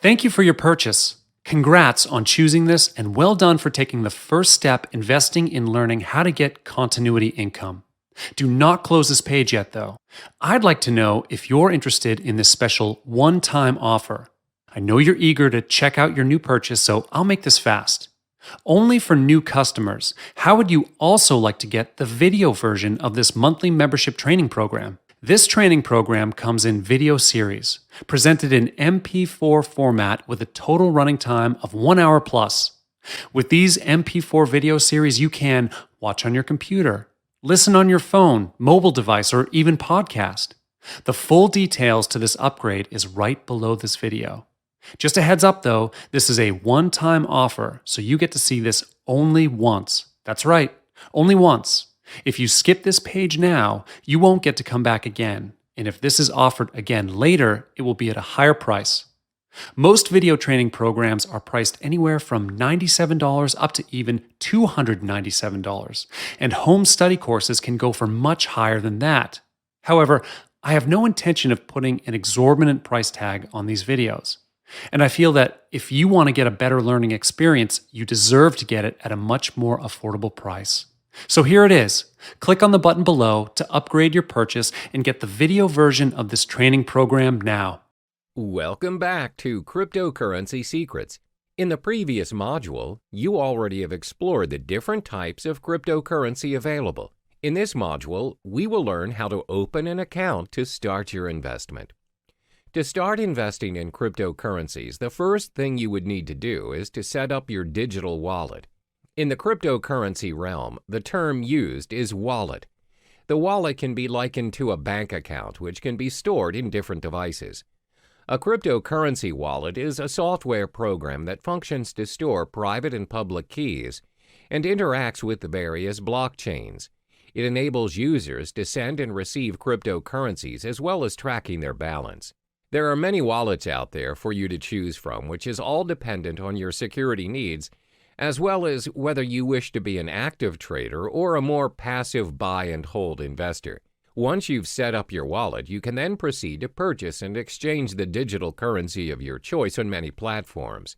Thank you for your purchase. Congrats on choosing this and well done for taking the first step investing in learning how to get continuity income. Do not close this page yet though. I'd like to know if you're interested in this special one-time offer. I know you're eager to check out your new purchase, so I'll make this fast. Only for new customers, how would you also like to get the video version of this monthly membership training program? This training program comes in video series, presented in MP4 format with a total running time of 1 hour plus. With these MP4 video series, you can watch on your computer, listen on your phone, mobile device, or even podcast. The full details to this upgrade is right below this video. Just a heads up though, this is a one-time offer, so you get to see this only once. That's right, only once. If you skip this page now, you won't get to come back again. And if this is offered again later, it will be at a higher price. Most video training programs are priced anywhere from $97 up to even $297, and home study courses can go for much higher than that. However, I have no intention of putting an exorbitant price tag on these videos. And I feel that if you want to get a better learning experience, you deserve to get it at a much more affordable price. So here it is. Click on the button below to upgrade your purchase and get the video version of this training program now. Welcome back to Cryptocurrency Secrets. In the previous module, you already have explored the different types of cryptocurrency available. In this module, we will learn how to open an account to start your investment. To start investing in cryptocurrencies, the first thing you would need to do is to set up your digital wallet. In the cryptocurrency realm, the term used is wallet. The wallet can be likened to a bank account, which can be stored in different devices. A cryptocurrency wallet is a software program that functions to store private and public keys and interacts with the various blockchains. It enables users to send and receive cryptocurrencies as well as tracking their balance. There are many wallets out there for you to choose from, which is all dependent on your security needs, as well as whether you wish to be an active trader or a more passive buy and hold investor. Once you've set up your wallet, you can then proceed to purchase and exchange the digital currency of your choice on many platforms.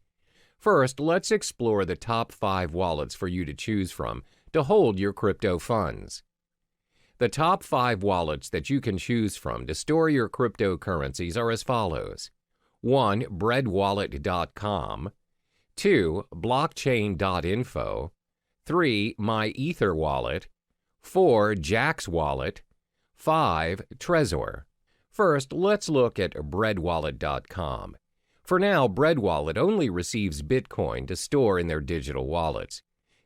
First, let's explore the top 5 wallets for you to choose from to hold your crypto funds. The top 5 wallets that you can choose from to store your cryptocurrencies are as follows. 1. breadwallet.com, 2. blockchain.info, 3. MyEtherWallet, 4. Jaxx Wallet, 5. Trezor. First, let's look at breadwallet.com. For now, BreadWallet only receives Bitcoin to store in their digital wallets.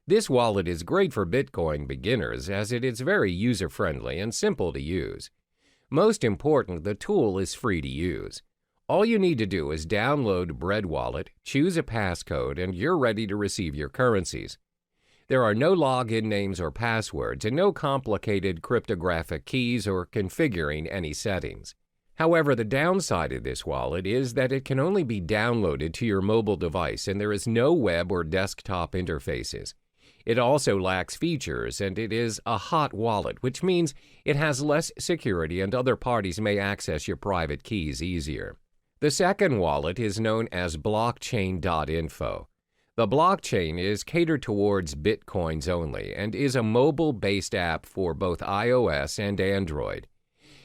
This wallet is great for Bitcoin beginners as it is very user-friendly and simple to use. Most important, the tool is free to use. All you need to do is download BreadWallet, choose a passcode, and you're ready to receive your currencies. There are no login names or passwords and no complicated cryptographic keys or configuring any settings. However, the downside of this wallet is that it can only be downloaded to your mobile device and there is no web or desktop interfaces. It also lacks features and it is a hot wallet, which means it has less security and other parties may access your private keys easier. The second wallet is known as blockchain.info. The blockchain is catered towards Bitcoins only and is a mobile-based app for both iOS and Android.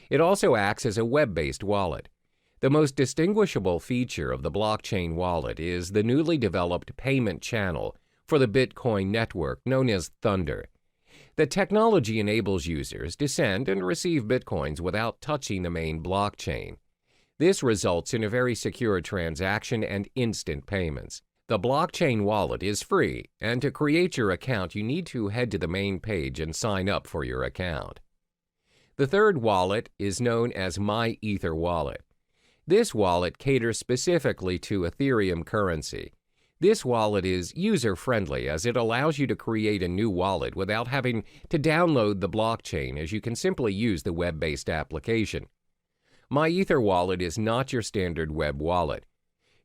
It also acts as a web-based wallet. The most distinguishable feature of the blockchain wallet is the newly developed payment channel for the Bitcoin network known as Thunder. The technology enables users to send and receive Bitcoins without touching the main blockchain. This results in a very secure transaction and instant payments. The blockchain wallet is free, and to create your account, you need to head to the main page and sign up for your account. The third wallet is known as MyEtherWallet. This wallet caters specifically to Ethereum currency. This wallet is user-friendly as it allows you to create a new wallet without having to download the blockchain, as you can simply use the web-based application. MyEtherWallet is not your standard web wallet.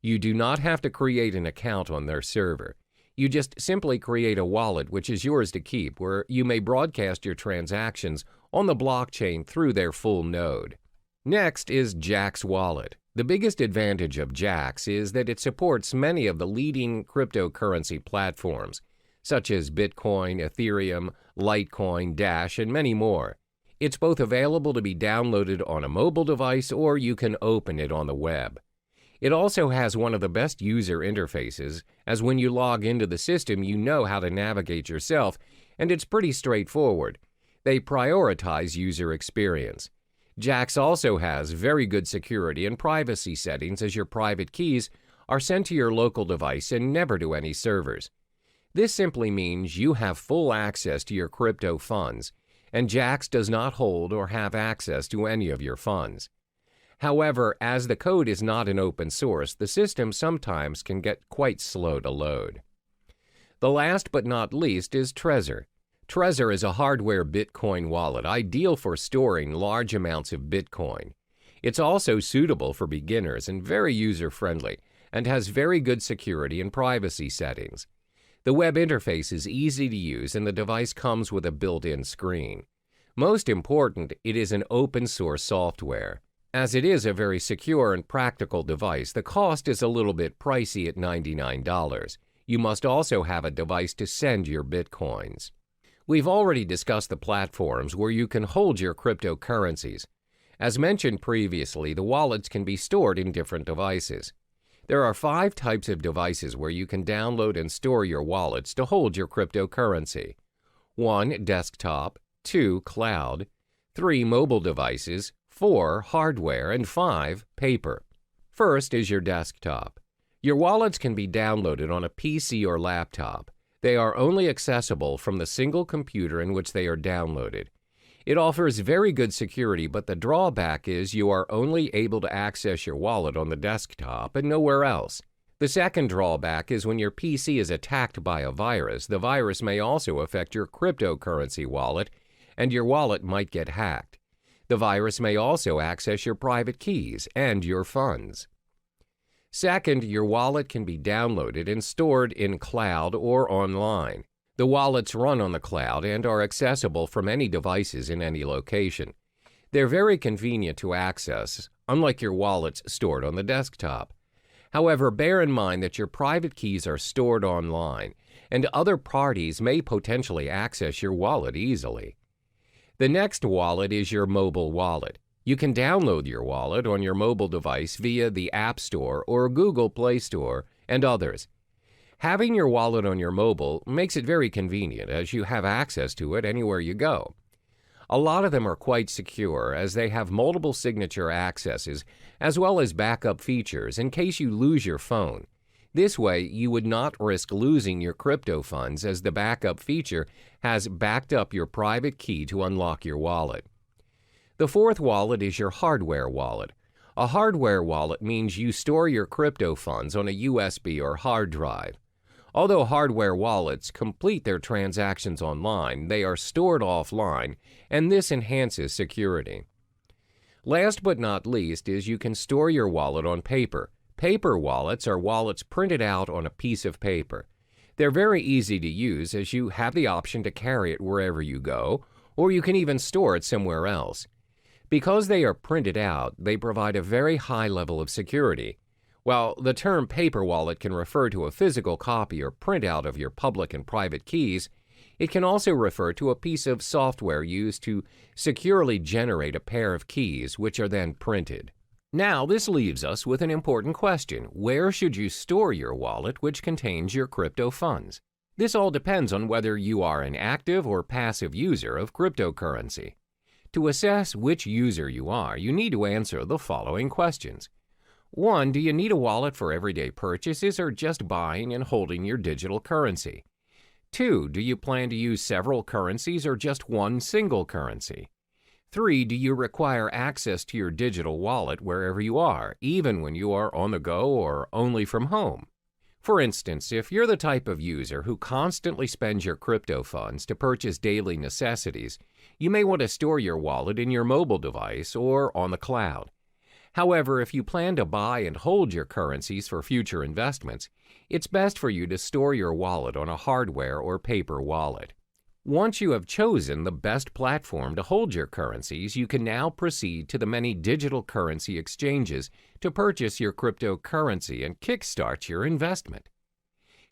You do not have to create an account on their server. You just simply create a wallet which is yours to keep, where you may broadcast your transactions on the blockchain through their full node. Next is Jaxx Wallet. The biggest advantage of Jaxx is that it supports many of the leading cryptocurrency platforms, such as Bitcoin, Ethereum, Litecoin, Dash, and many more. It's both available to be downloaded on a mobile device or you can open it on the web. It also has one of the best user interfaces, as when you log into the system you know how to navigate yourself, and it's pretty straightforward. They prioritize user experience. Jaxx also has very good security and privacy settings, as your private keys are sent to your local device and never to any servers. This simply means you have full access to your crypto funds, and Jaxx does not hold or have access to any of your funds. However, as the code is not an open source, the system sometimes can get quite slow to load. The last but not least is Trezor. Trezor is a hardware Bitcoin wallet ideal for storing large amounts of Bitcoin. It's also suitable for beginners and very user-friendly, and has very good security and privacy settings. The web interface is easy to use and the device comes with a built-in screen. Most important, it is an open-source software. As it is a very secure and practical device, the cost is a little bit pricey at $99. You must also have a device to send your Bitcoins. We've already discussed the platforms where you can hold your cryptocurrencies. As mentioned previously, the wallets can be stored in different devices. There are 5 types of devices where you can download and store your wallets to hold your cryptocurrency. 1. Desktop, 2. Cloud, 3. Mobile devices, 4. Hardware, and 5. Paper. First is your desktop. Your wallets can be downloaded on a PC or laptop. They are only accessible from the single computer in which they are downloaded. It offers very good security, but the drawback is you are only able to access your wallet on the desktop and nowhere else. The second drawback is when your PC is attacked by a virus, the virus may also affect your cryptocurrency wallet, and your wallet might get hacked. The virus may also access your private keys and your funds. Second, your wallet can be downloaded and stored in cloud or online. The wallets run on the cloud and are accessible from any devices in any location. They're very convenient to access, unlike your wallets stored on the desktop. However, bear in mind that your private keys are stored online, and other parties may potentially access your wallet easily. The next wallet is your mobile wallet. You can download your wallet on your mobile device via the App Store or Google Play Store and others. Having your wallet on your mobile makes it very convenient, as you have access to it anywhere you go. A lot of them are quite secure, as they have multiple signature accesses as well as backup features in case you lose your phone. This way, you would not risk losing your crypto funds, as the backup feature has backed up your private key to unlock your wallet. The fourth wallet is your hardware wallet. A hardware wallet means you store your crypto funds on a USB or hard drive. Although hardware wallets complete their transactions online, they are stored offline, and this enhances security. Last but not least is you can store your wallet on paper. Paper wallets are wallets printed out on a piece of paper. They're very easy to use, as you have the option to carry it wherever you go, or you can even store it somewhere else. Because they are printed out, they provide a very high level of security. While the term paper wallet can refer to a physical copy or printout of your public and private keys, it can also refer to a piece of software used to securely generate a pair of keys, which are then printed. Now, this leaves us with an important question. Where should you store your wallet which contains your crypto funds? This all depends on whether you are an active or passive user of cryptocurrency. To assess which user you are, you need to answer the following questions. 1. Do you need a wallet for everyday purchases or just buying and holding your digital currency? 2. Do you plan to use several currencies or just one single currency? 3. Do you require access to your digital wallet wherever you are, even when you are on the go or only from home? For instance, if you're the type of user who constantly spends your crypto funds to purchase daily necessities, you may want to store your wallet in your mobile device or on the cloud. However, if you plan to buy and hold your currencies for future investments, it's best for you to store your wallet on a hardware or paper wallet. Once you have chosen the best platform to hold your currencies, you can now proceed to the many digital currency exchanges to purchase your cryptocurrency and kickstart your investment.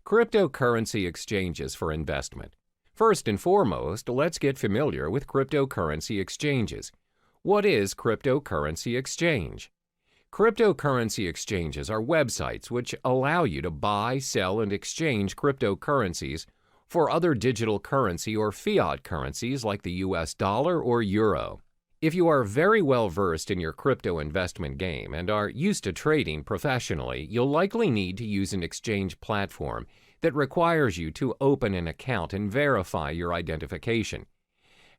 Cryptocurrency exchanges for investment. First and foremost, let's get familiar with cryptocurrency exchanges. What is cryptocurrency exchange? Cryptocurrency exchanges are websites which allow you to buy, sell, and exchange cryptocurrencies for other digital currency or fiat currencies like the US dollar or euro. If you are very well versed in your crypto investment game and are used to trading professionally, you'll likely need to use an exchange platform that requires you to open an account and verify your identification.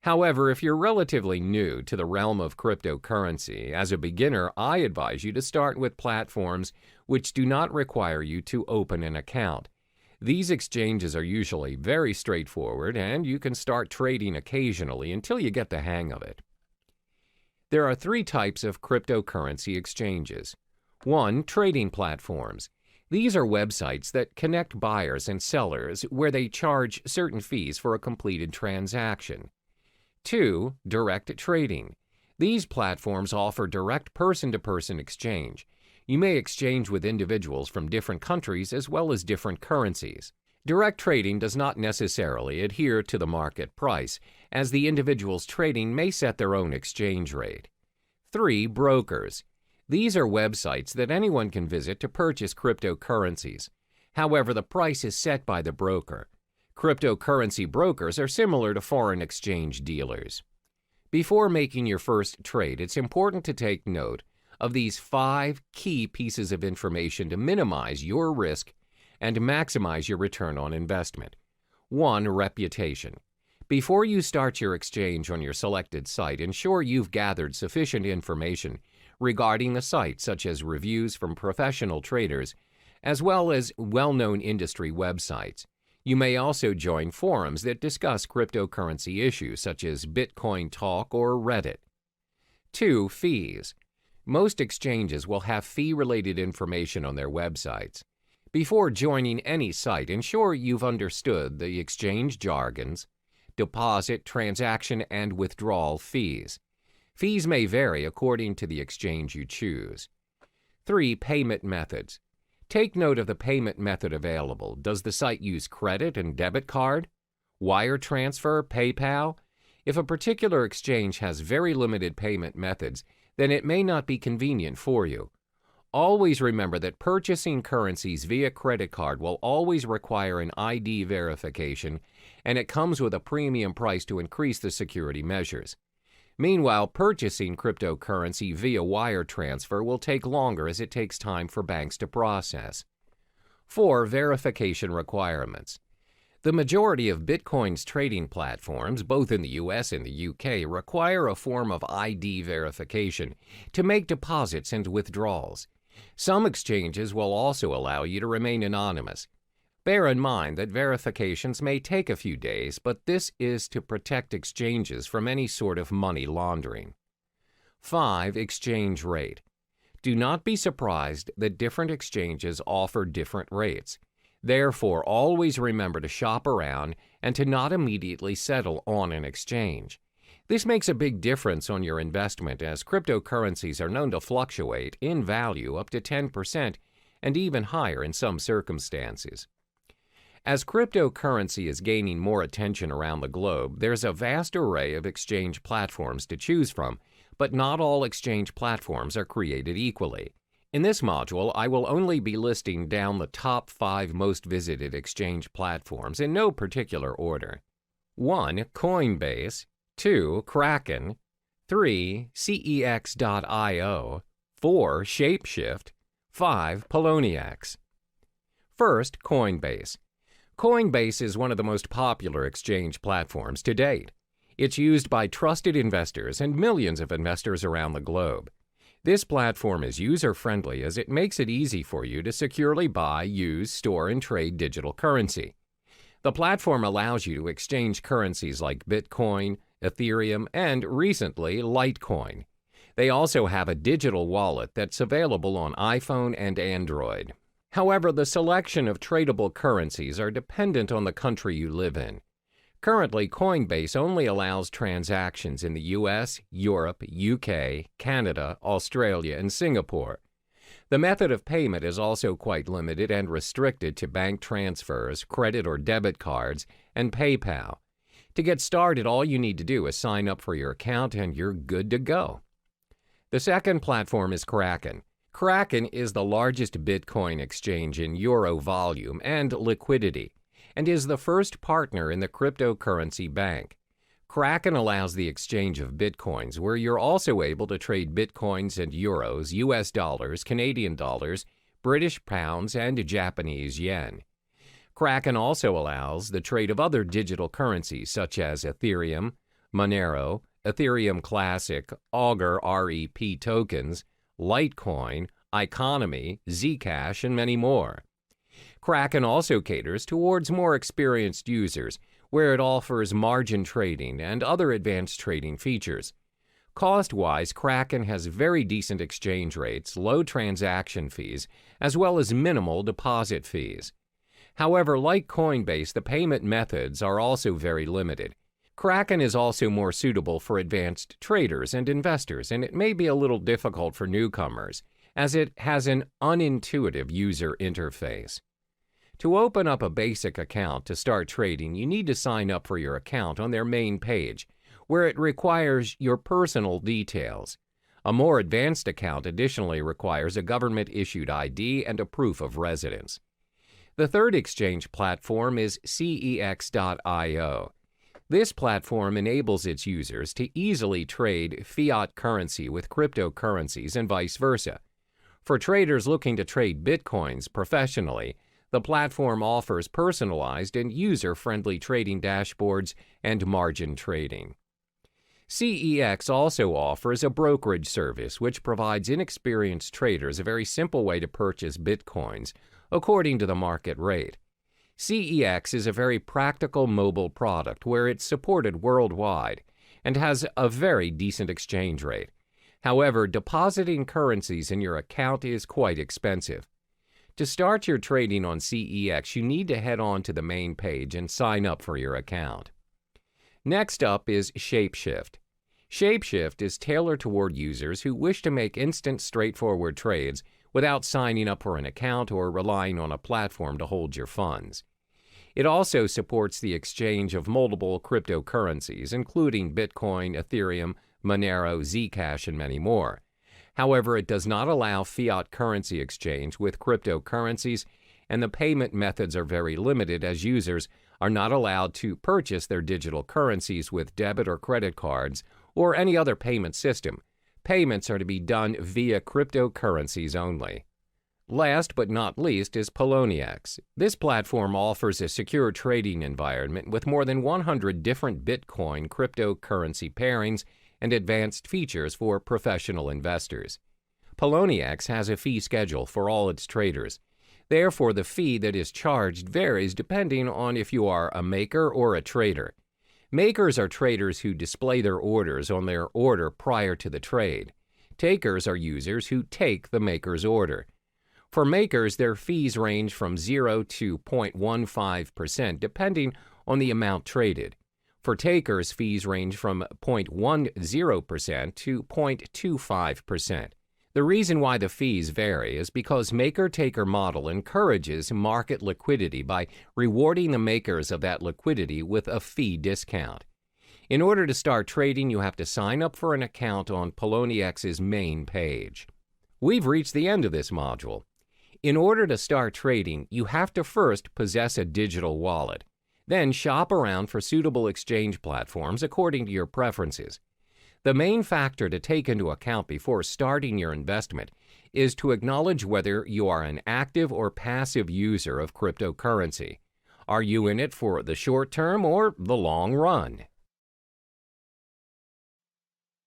However, if you're relatively new to the realm of cryptocurrency, as a beginner, I advise you to start with platforms which do not require you to open an account. These exchanges are usually very straightforward, and you can start trading occasionally until you get the hang of it. There are three types of cryptocurrency exchanges. 1. Trading platforms. These are websites that connect buyers and sellers where they charge certain fees for a completed transaction. 2. Direct trading. These platforms offer direct person-to-person exchange. You may exchange with individuals from different countries as well as different currencies. Direct trading does not necessarily adhere to the market price, as the individuals trading may set their own exchange rate. 3. Brokers. These are websites that anyone can visit to purchase cryptocurrencies. However, the price is set by the broker. Cryptocurrency brokers are similar to foreign exchange dealers. Before making your first trade, it's important to take note of these 5 key pieces of information to minimize your risk and maximize your return on investment. 1. Reputation. Before you start your exchange on your selected site, ensure you've gathered sufficient information regarding the site, such as reviews from professional traders, as well as well-known industry websites. You may also join forums that discuss cryptocurrency issues, such as Bitcoin Talk or Reddit. 2. Fees. Most exchanges will have fee-related information on their websites. Before joining any site, ensure you've understood the exchange jargons, deposit, transaction, and withdrawal fees. Fees may vary according to the exchange you choose. 3. Payment methods. Take note of the payment method available. Does the site use credit and debit card, wire transfer, PayPal? If a particular exchange has very limited payment methods, then it may not be convenient for you. Always remember that purchasing currencies via credit card will always require an ID verification, and it comes with a premium price to increase the security measures. Meanwhile, purchasing cryptocurrency via wire transfer will take longer as it takes time for banks to process. 4. Verification requirements. The majority of Bitcoin's trading platforms, both in the US and the UK, require a form of ID verification to make deposits and withdrawals. Some exchanges will also allow you to remain anonymous. Bear in mind that verifications may take a few days, but this is to protect exchanges from any sort of money laundering. 5. Exchange rate. Do not be surprised that different exchanges offer different rates. Therefore, always remember to shop around and to not immediately settle on an exchange. This makes a big difference on your investment, as cryptocurrencies are known to fluctuate in value up to 10% and even higher in some circumstances. As cryptocurrency is gaining more attention around the globe, there's a vast array of exchange platforms to choose from, but not all exchange platforms are created equally. In this module, I will only be listing down the top 5 most visited exchange platforms in no particular order. 1. Coinbase. 2. Kraken. 3. CEX.io. 4. Shapeshift. 5. Poloniex. First, Coinbase. Coinbase is one of the most popular exchange platforms to date. It's used by trusted investors and millions of investors around the globe. This platform is user-friendly as it makes it easy for you to securely buy, use, store, and trade digital currency. The platform allows you to exchange currencies like Bitcoin, Ethereum, and recently, Litecoin. They also have a digital wallet that's available on iPhone and Android. However, the selection of tradable currencies are dependent on the country you live in. Currently, Coinbase only allows transactions in the US, Europe, UK, Canada, Australia, and Singapore. The method of payment is also quite limited and restricted to bank transfers, credit or debit cards, and PayPal. To get started, all you need to do is sign up for your account and you're good to go. The second platform is Kraken. Kraken is the largest Bitcoin exchange in euro volume and liquidity, and is the first partner in the cryptocurrency bank. Kraken allows the exchange of Bitcoins, where you're also able to trade Bitcoins and euros, US dollars, Canadian dollars, British pounds, and Japanese yen. Kraken also allows the trade of other digital currencies such as Ethereum, Monero, Ethereum Classic, Augur REP tokens, Litecoin, Economy, Zcash, and many more. Kraken also caters towards more experienced users, where it offers margin trading and other advanced trading features. Cost-wise, Kraken has very decent exchange rates, low transaction fees, as well as minimal deposit fees. However, like Coinbase, the payment methods are also very limited. Kraken is also more suitable for advanced traders and investors, and it may be a little difficult for newcomers, as it has an unintuitive user interface. To open up a basic account to start trading, you need to sign up for your account on their main page, where it requires your personal details. A more advanced account additionally requires a government-issued ID and a proof of residence. The third exchange platform is CEX.io. This platform enables its users to easily trade fiat currency with cryptocurrencies and vice versa. For traders looking to trade Bitcoins professionally, the platform offers personalized and user-friendly trading dashboards and margin trading. CEX also offers a brokerage service which provides inexperienced traders a very simple way to purchase Bitcoins according to the market rate. CEX is a very practical mobile product where it's supported worldwide and has a very decent exchange rate. However, depositing currencies in your account is quite expensive. To start your trading on CEX, you need to head on to the main page and sign up for your account. Next up is Shapeshift. Shapeshift is tailored toward users who wish to make instant, straightforward trades without signing up for an account or relying on a platform to hold your funds. It also supports the exchange of multiple cryptocurrencies, including Bitcoin, Ethereum, Monero, Zcash, and many more. However, it does not allow fiat currency exchange with cryptocurrencies, and the payment methods are very limited as users are not allowed to purchase their digital currencies with debit or credit cards or any other payment system. Payments are to be done via cryptocurrencies only. Last but not least is Poloniex. This platform offers a secure trading environment with more than 100 different Bitcoin cryptocurrency pairings and advanced features for professional investors. Poloniex has a fee schedule for all its traders. Therefore, the fee that is charged varies depending on if you are a maker or a trader. Makers are traders who display their orders on their order prior to the trade. Takers are users who take the maker's order. For makers, their fees range from 0 to 0.15% depending on the amount traded. For takers, fees range from 0.10% to 0.25%. The reason why the fees vary is because maker-taker model encourages market liquidity by rewarding the makers of that liquidity with a fee discount. In order to start trading, you have to sign up for an account on PolonieX's main page. We've reached the end of this module. In order to start trading, you have to first possess a digital wallet. Then shop around for suitable exchange platforms according to your preferences. The main factor to take into account before starting your investment is to acknowledge whether you are an active or passive user of cryptocurrency. Are you in it for the short term or the long run?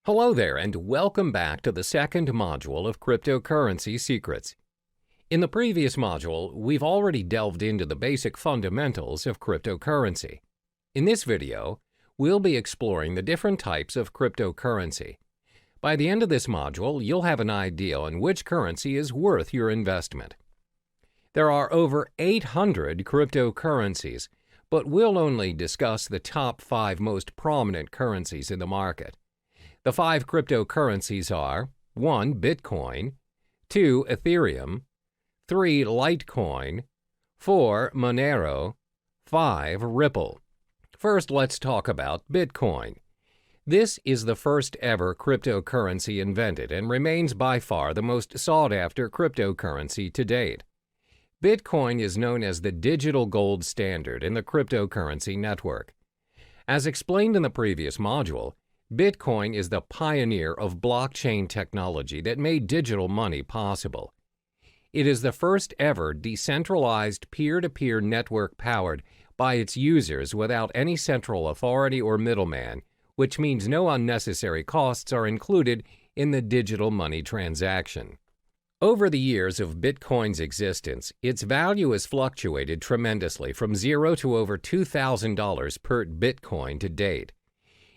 Hello there, and welcome back to the second module of Cryptocurrency Secrets. In the previous module, we've already delved into the basic fundamentals of cryptocurrency. In this video, we'll be exploring the different types of cryptocurrency. By the end of this module, you'll have an idea on which currency is worth your investment. There are over 800 cryptocurrencies, but we'll only discuss the top 5 most prominent currencies in the market. The 5 cryptocurrencies are 1. Bitcoin, 2. Ethereum, 3. Litecoin, 4. Monero, 5. Ripple. First, let's talk about Bitcoin. This is the first ever cryptocurrency invented and remains by far the most sought-after cryptocurrency to date. Bitcoin is known as the digital gold standard in the cryptocurrency network. As explained in the previous module, Bitcoin is the pioneer of blockchain technology that made digital money possible. It is the first ever decentralized peer-to-peer network powered by its users without any central authority or middleman, which means no unnecessary costs are included in the digital money transaction. Over the years of Bitcoin's existence, its value has fluctuated tremendously from $0 to over $2,000 per Bitcoin to date.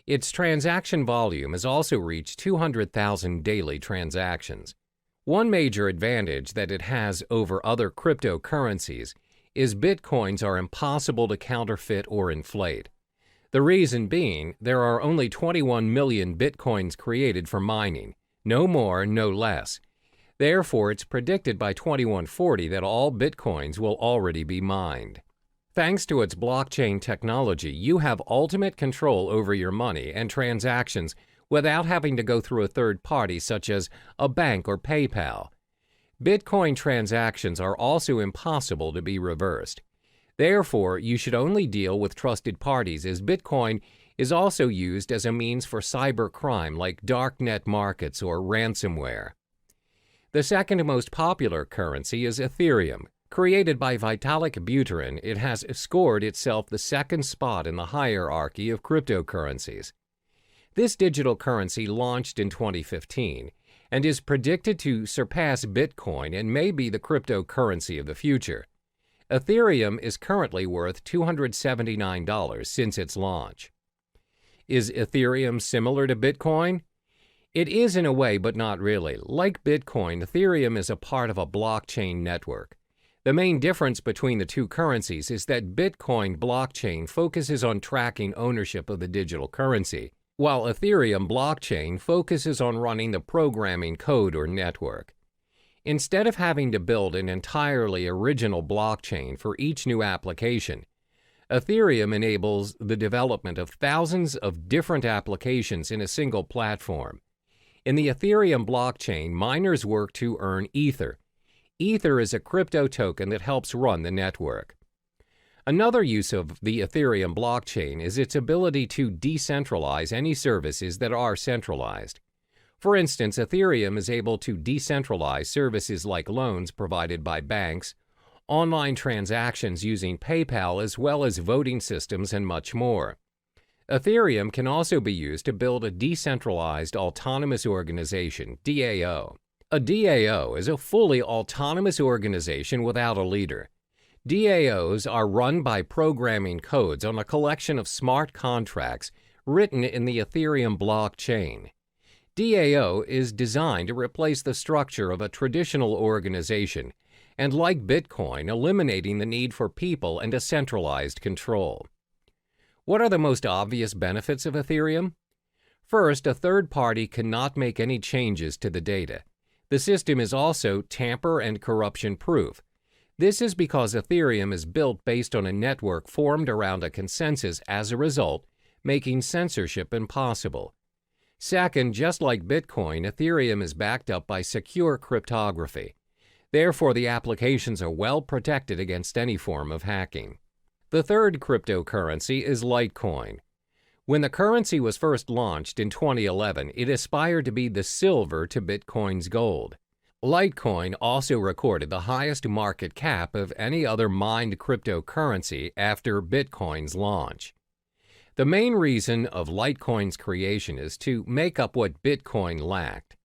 Its transaction volume has also reached 200,000 daily transactions. One major advantage that it has over other cryptocurrencies is Bitcoins are impossible to counterfeit or inflate. The reason being, there are only 21 million Bitcoins created for mining, no more, no less. Therefore, it's predicted by 2140 that all Bitcoins will already be mined. Thanks to its blockchain technology, you have ultimate control over your money and transactions without having to go through a third party such as a bank or PayPal. Bitcoin transactions are also impossible to be reversed. Therefore, you should only deal with trusted parties, as Bitcoin is also used as a means for cybercrime like darknet markets or ransomware. The second most popular currency is Ethereum. Created by Vitalik Buterin, it has scored itself the second spot in the hierarchy of cryptocurrencies. This digital currency launched in 2015 and is predicted to surpass Bitcoin and may be the cryptocurrency of the future. Ethereum is currently worth $279 since its launch. Is Ethereum similar to Bitcoin? It is in a way, but not really. Like Bitcoin, Ethereum is a part of a blockchain network. The main difference between the two currencies is that Bitcoin blockchain focuses on tracking ownership of the digital currency, while Ethereum blockchain focuses on running the programming code or network. Instead of having to build an entirely original blockchain for each new application, Ethereum enables the development of thousands of different applications in a single platform. In the Ethereum blockchain, miners work to earn Ether. Ether is a crypto token that helps run the network. Another use of the Ethereum blockchain is its ability to decentralize any services that are centralized. For instance, Ethereum is able to decentralize services like loans provided by banks, online transactions using PayPal, as well as voting systems and much more. Ethereum can also be used to build a decentralized autonomous organization, DAO. A DAO is a fully autonomous organization without a leader. DAOs are run by programming codes on a collection of smart contracts written in the Ethereum blockchain. DAO is designed to replace the structure of a traditional organization and, like Bitcoin, eliminating the need for people and a centralized control. What are the most obvious benefits of Ethereum? First, a third party cannot make any changes to the data. The system is also tamper and corruption proof. This is because Ethereum is built based on a network formed around a consensus as a result, making censorship impossible. Second, just like Bitcoin, Ethereum is backed up by secure cryptography. Therefore, the applications are well protected against any form of hacking. The third cryptocurrency is Litecoin. When the currency was first launched in 2011, it aspired to be the silver to Bitcoin's gold. Litecoin also recorded the highest market cap of any other mined cryptocurrency after Bitcoin's launch. The main reason of Litecoin's creation is to make up what Bitcoin lacked.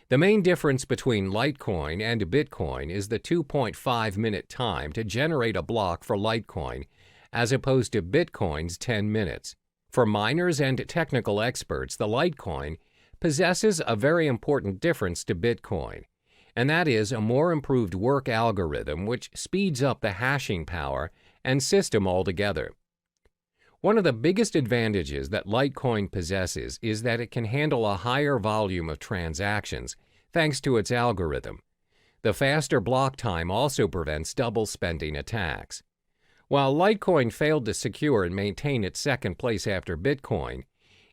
The main difference between Litecoin and Bitcoin is the 2.5-minute time to generate a block for Litecoin, as opposed to Bitcoin's 10 minutes. For miners and technical experts, the Litecoin possesses a very important difference to Bitcoin, and that is a more improved work algorithm which speeds up the hashing power and system altogether. One of the biggest advantages that Litecoin possesses is that it can handle a higher volume of transactions thanks to its algorithm. The faster block time also prevents double spending attacks. While Litecoin failed to secure and maintain its second place after Bitcoin,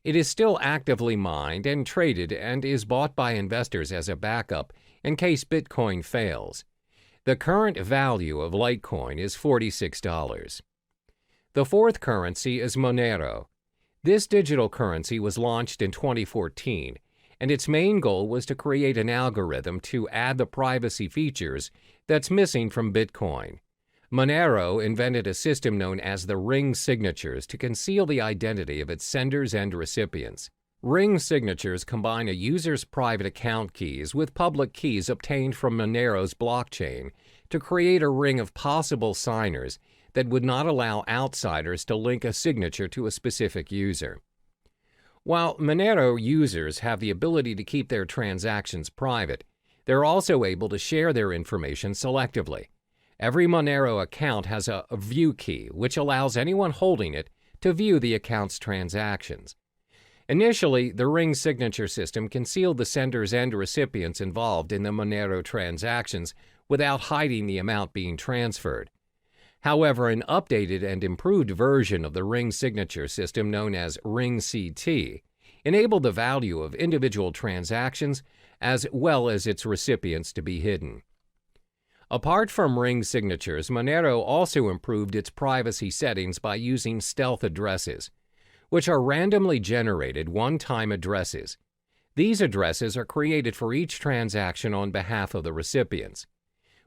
it is still actively mined and traded and is bought by investors as a backup in case Bitcoin fails. The current value of Litecoin is $46. The fourth currency is Monero. This digital currency was launched in 2014, and its main goal was to create an algorithm to add the privacy features that's missing from Bitcoin. Monero invented a system known as the ring signatures to conceal the identity of its senders and recipients. Ring signatures combine a user's private account keys with public keys obtained from Monero's blockchain to create a ring of possible signers that would not allow outsiders to link a signature to a specific user. While Monero users have the ability to keep their transactions private, they're also able to share their information selectively. Every Monero account has a view key, which allows anyone holding it to view the account's transactions. Initially, the ring signature system concealed the senders and recipients involved in the Monero transactions without hiding the amount being transferred. However, an updated and improved version of the ring signature system known as Ring CT enabled the value of individual transactions as well as its recipients to be hidden. Apart from ring signatures, Monero also improved its privacy settings by using stealth addresses, which are randomly generated one-time addresses. These addresses are created for each transaction on behalf of the recipients.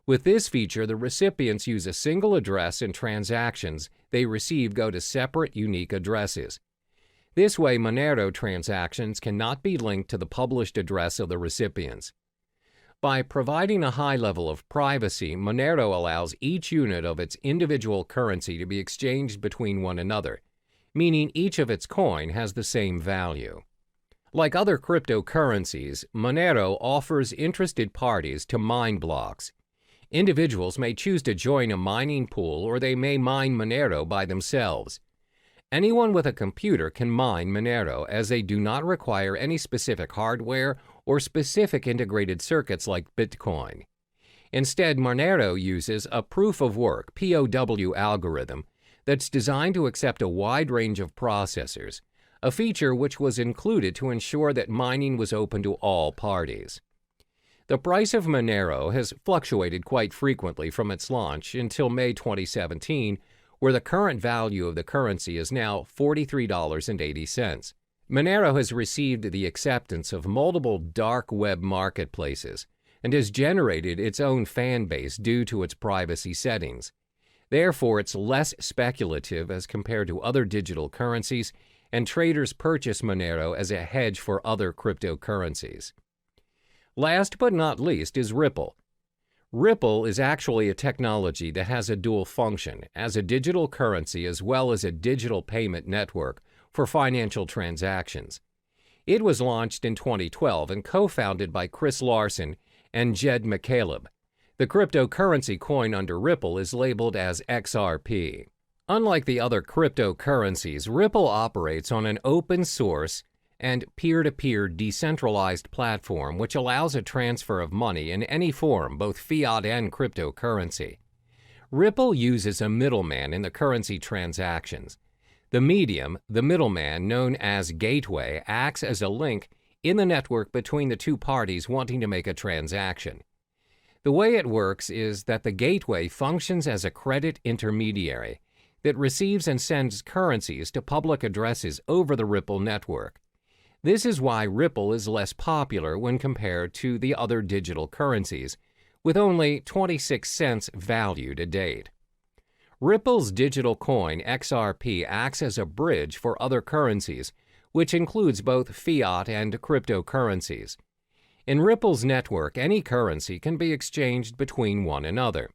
With this feature, the recipients use a single address and transactions they receive go to separate, unique addresses. This way, Monero transactions cannot be linked to the published address of the recipients. By providing a high level of privacy, Monero allows each unit of its individual currency to be exchanged between one another, meaning each of its coin has the same value. Like other cryptocurrencies, Monero offers interested parties to mine blocks. Individuals may choose to join a mining pool, or they may mine Monero by themselves. Anyone with a computer can mine Monero, as they do not require any specific hardware or specific integrated circuits like Bitcoin. Instead, Monero uses a proof-of-work (POW) algorithm that's designed to accept a wide range of processors, a feature which was included to ensure that mining was open to all parties. The price of Monero has fluctuated quite frequently from its launch until May 2017, where the current value of the currency is now $43.80. Monero has received the acceptance of multiple dark web marketplaces and has generated its own fan base due to its privacy settings. Therefore, it's less speculative as compared to other digital currencies, and traders purchase Monero as a hedge for other cryptocurrencies. Last but not least is Ripple. Ripple is actually a technology that has a dual function as a digital currency as well as a digital payment network for financial transactions. It was launched in 2012 and co-founded by Chris Larsen and Jed McCaleb. The cryptocurrency coin under Ripple is labeled as XRP. Unlike the other cryptocurrencies, Ripple operates on an open source and peer-to-peer decentralized platform which allows a transfer of money in any form, both fiat and cryptocurrency. Ripple uses a middleman in the currency transactions. The medium, the middleman known as gateway, acts as a link in the network between the two parties wanting to make a transaction. The way it works is that the gateway functions as a credit intermediary that receives and sends currencies to public addresses over the Ripple network. This is why Ripple is less popular when compared to the other digital currencies, with only 26 cents value to date. Ripple's digital coin XRP acts as a bridge for other currencies, which includes both fiat and cryptocurrencies. In Ripple's network, any currency can be exchanged between one another.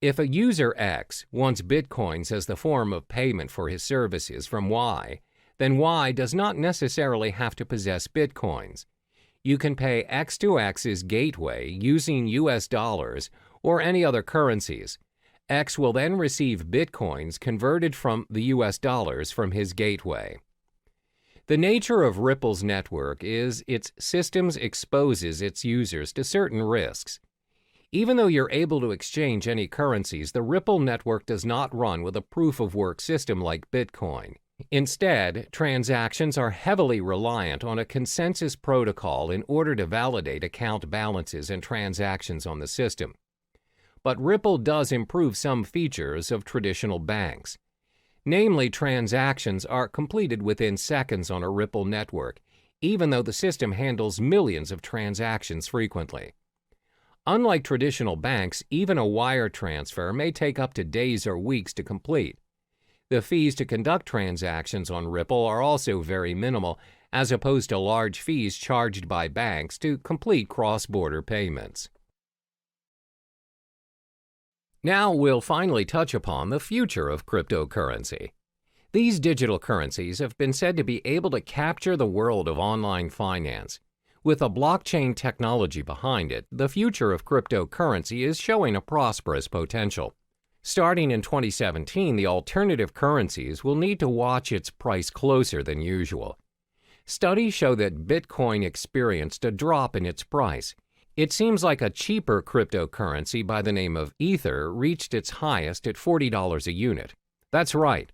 If a user X wants bitcoins as the form of payment for his services from Y, then Y does not necessarily have to possess bitcoins. You can pay X to X's gateway using US dollars or any other currencies. X will then receive Bitcoins converted from the US dollars from his gateway. The nature of Ripple's network is its systems exposes its users to certain risks. Even though you're able to exchange any currencies, the Ripple network does not run with a proof-of-work system like Bitcoin. Instead, transactions are heavily reliant on a consensus protocol in order to validate account balances and transactions on the system. But Ripple does improve some features of traditional banks. Namely, transactions are completed within seconds on a Ripple network, even though the system handles millions of transactions frequently. Unlike traditional banks, even a wire transfer may take up to days or weeks to complete. The fees to conduct transactions on Ripple are also very minimal, as opposed to large fees charged by banks to complete cross-border payments. Now we'll finally touch upon the future of cryptocurrency. These digital currencies have been said to be able to capture the world of online finance. With a blockchain technology behind it, the future of cryptocurrency is showing a prosperous potential. Starting in 2017, the alternative currencies will need to watch its price closer than usual. Studies show that Bitcoin experienced a drop in its price. It seems like a cheaper cryptocurrency by the name of Ether reached its highest at $40 a unit. That's right.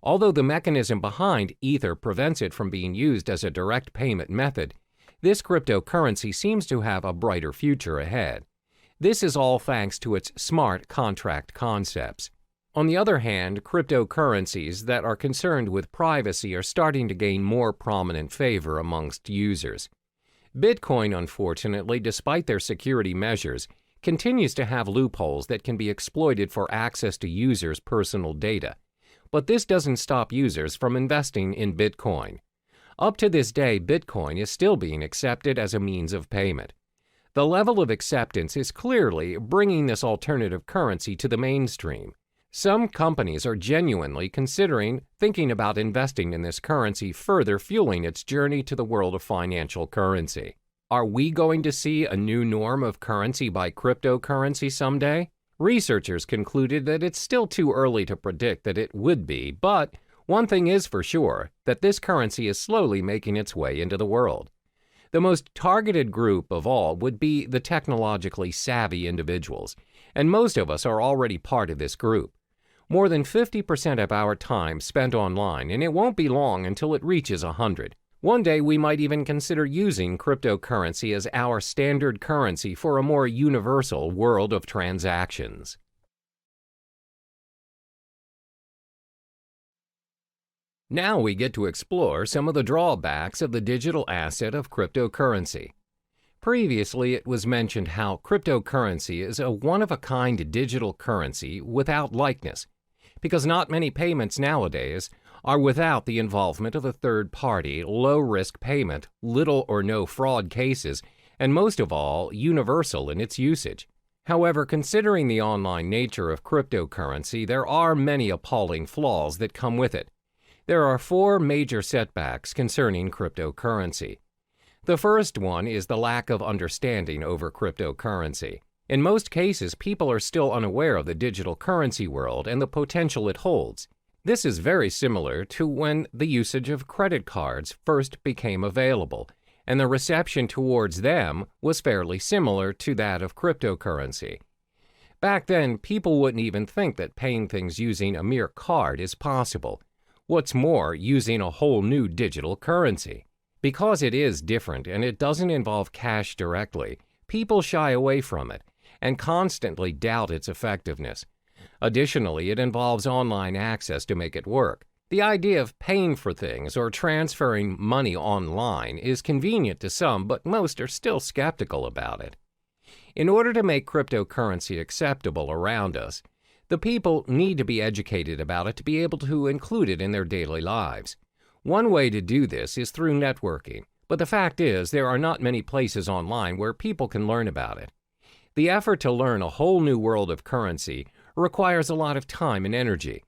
Although the mechanism behind Ether prevents it from being used as a direct payment method, this cryptocurrency seems to have a brighter future ahead. This is all thanks to its smart contract concepts. On the other hand, cryptocurrencies that are concerned with privacy are starting to gain more prominent favor amongst users. Bitcoin, unfortunately, despite their security measures, continues to have loopholes that can be exploited for access to users' personal data. But this doesn't stop users from investing in Bitcoin. Up to this day, Bitcoin is still being accepted as a means of payment. The level of acceptance is clearly bringing this alternative currency to the mainstream. Some companies are genuinely thinking about investing in this currency, further fueling its journey to the world of financial currency. Are we going to see a new norm of currency by cryptocurrency someday? Researchers concluded that it's still too early to predict that it would be, but one thing is for sure, that this currency is slowly making its way into the world. The most targeted group of all would be the technologically savvy individuals, and most of us are already part of this group. More than 50% of our time spent online, and it won't be long until it reaches 100. One day we might even consider using cryptocurrency as our standard currency for a more universal world of transactions. Now we get to explore some of the drawbacks of the digital asset of cryptocurrency. Previously, it was mentioned how cryptocurrency is a one-of-a-kind digital currency without likeness, because not many payments nowadays are without the involvement of a third-party, low-risk payment, little or no fraud cases, and most of all, universal in its usage. However, considering the online nature of cryptocurrency, there are many appalling flaws that come with it. There are 4 major setbacks concerning cryptocurrency. The first one is the lack of understanding over cryptocurrency. In most cases, people are still unaware of the digital currency world and the potential it holds. This is very similar to when the usage of credit cards first became available, and the reception towards them was fairly similar to that of cryptocurrency. Back then, people wouldn't even think that paying things using a mere card is possible. What's more, using a whole new digital currency. Because it is different and it doesn't involve cash directly, people shy away from it and constantly doubt its effectiveness. Additionally, it involves online access to make it work. The idea of paying for things or transferring money online is convenient to some, but most are still skeptical about it. In order to make cryptocurrency acceptable around us, the people need to be educated about it to be able to include it in their daily lives. One way to do this is through networking, but the fact is there are not many places online where people can learn about it. The effort to learn a whole new world of currency requires a lot of time and energy.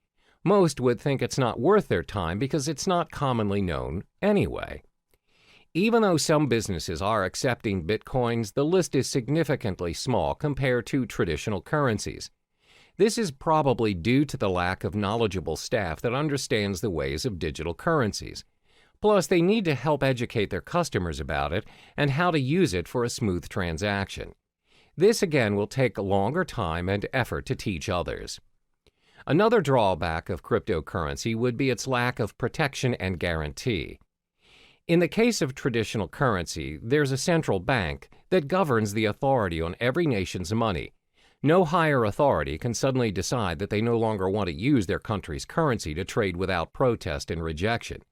Most would think it's not worth their time because it's not commonly known anyway. Even though some businesses are accepting bitcoins, the list is significantly small compared to traditional currencies. This is probably due to the lack of knowledgeable staff that understands the ways of digital currencies. Plus, they need to help educate their customers about it and how to use it for a smooth transaction. This again will take a longer time and effort to teach others. Another drawback of cryptocurrency would be its lack of protection and guarantee. In the case of traditional currency, there's a central bank that governs the authority on every nation's money. No higher authority can suddenly decide that they no longer want to use their country's currency to trade without protest and rejection.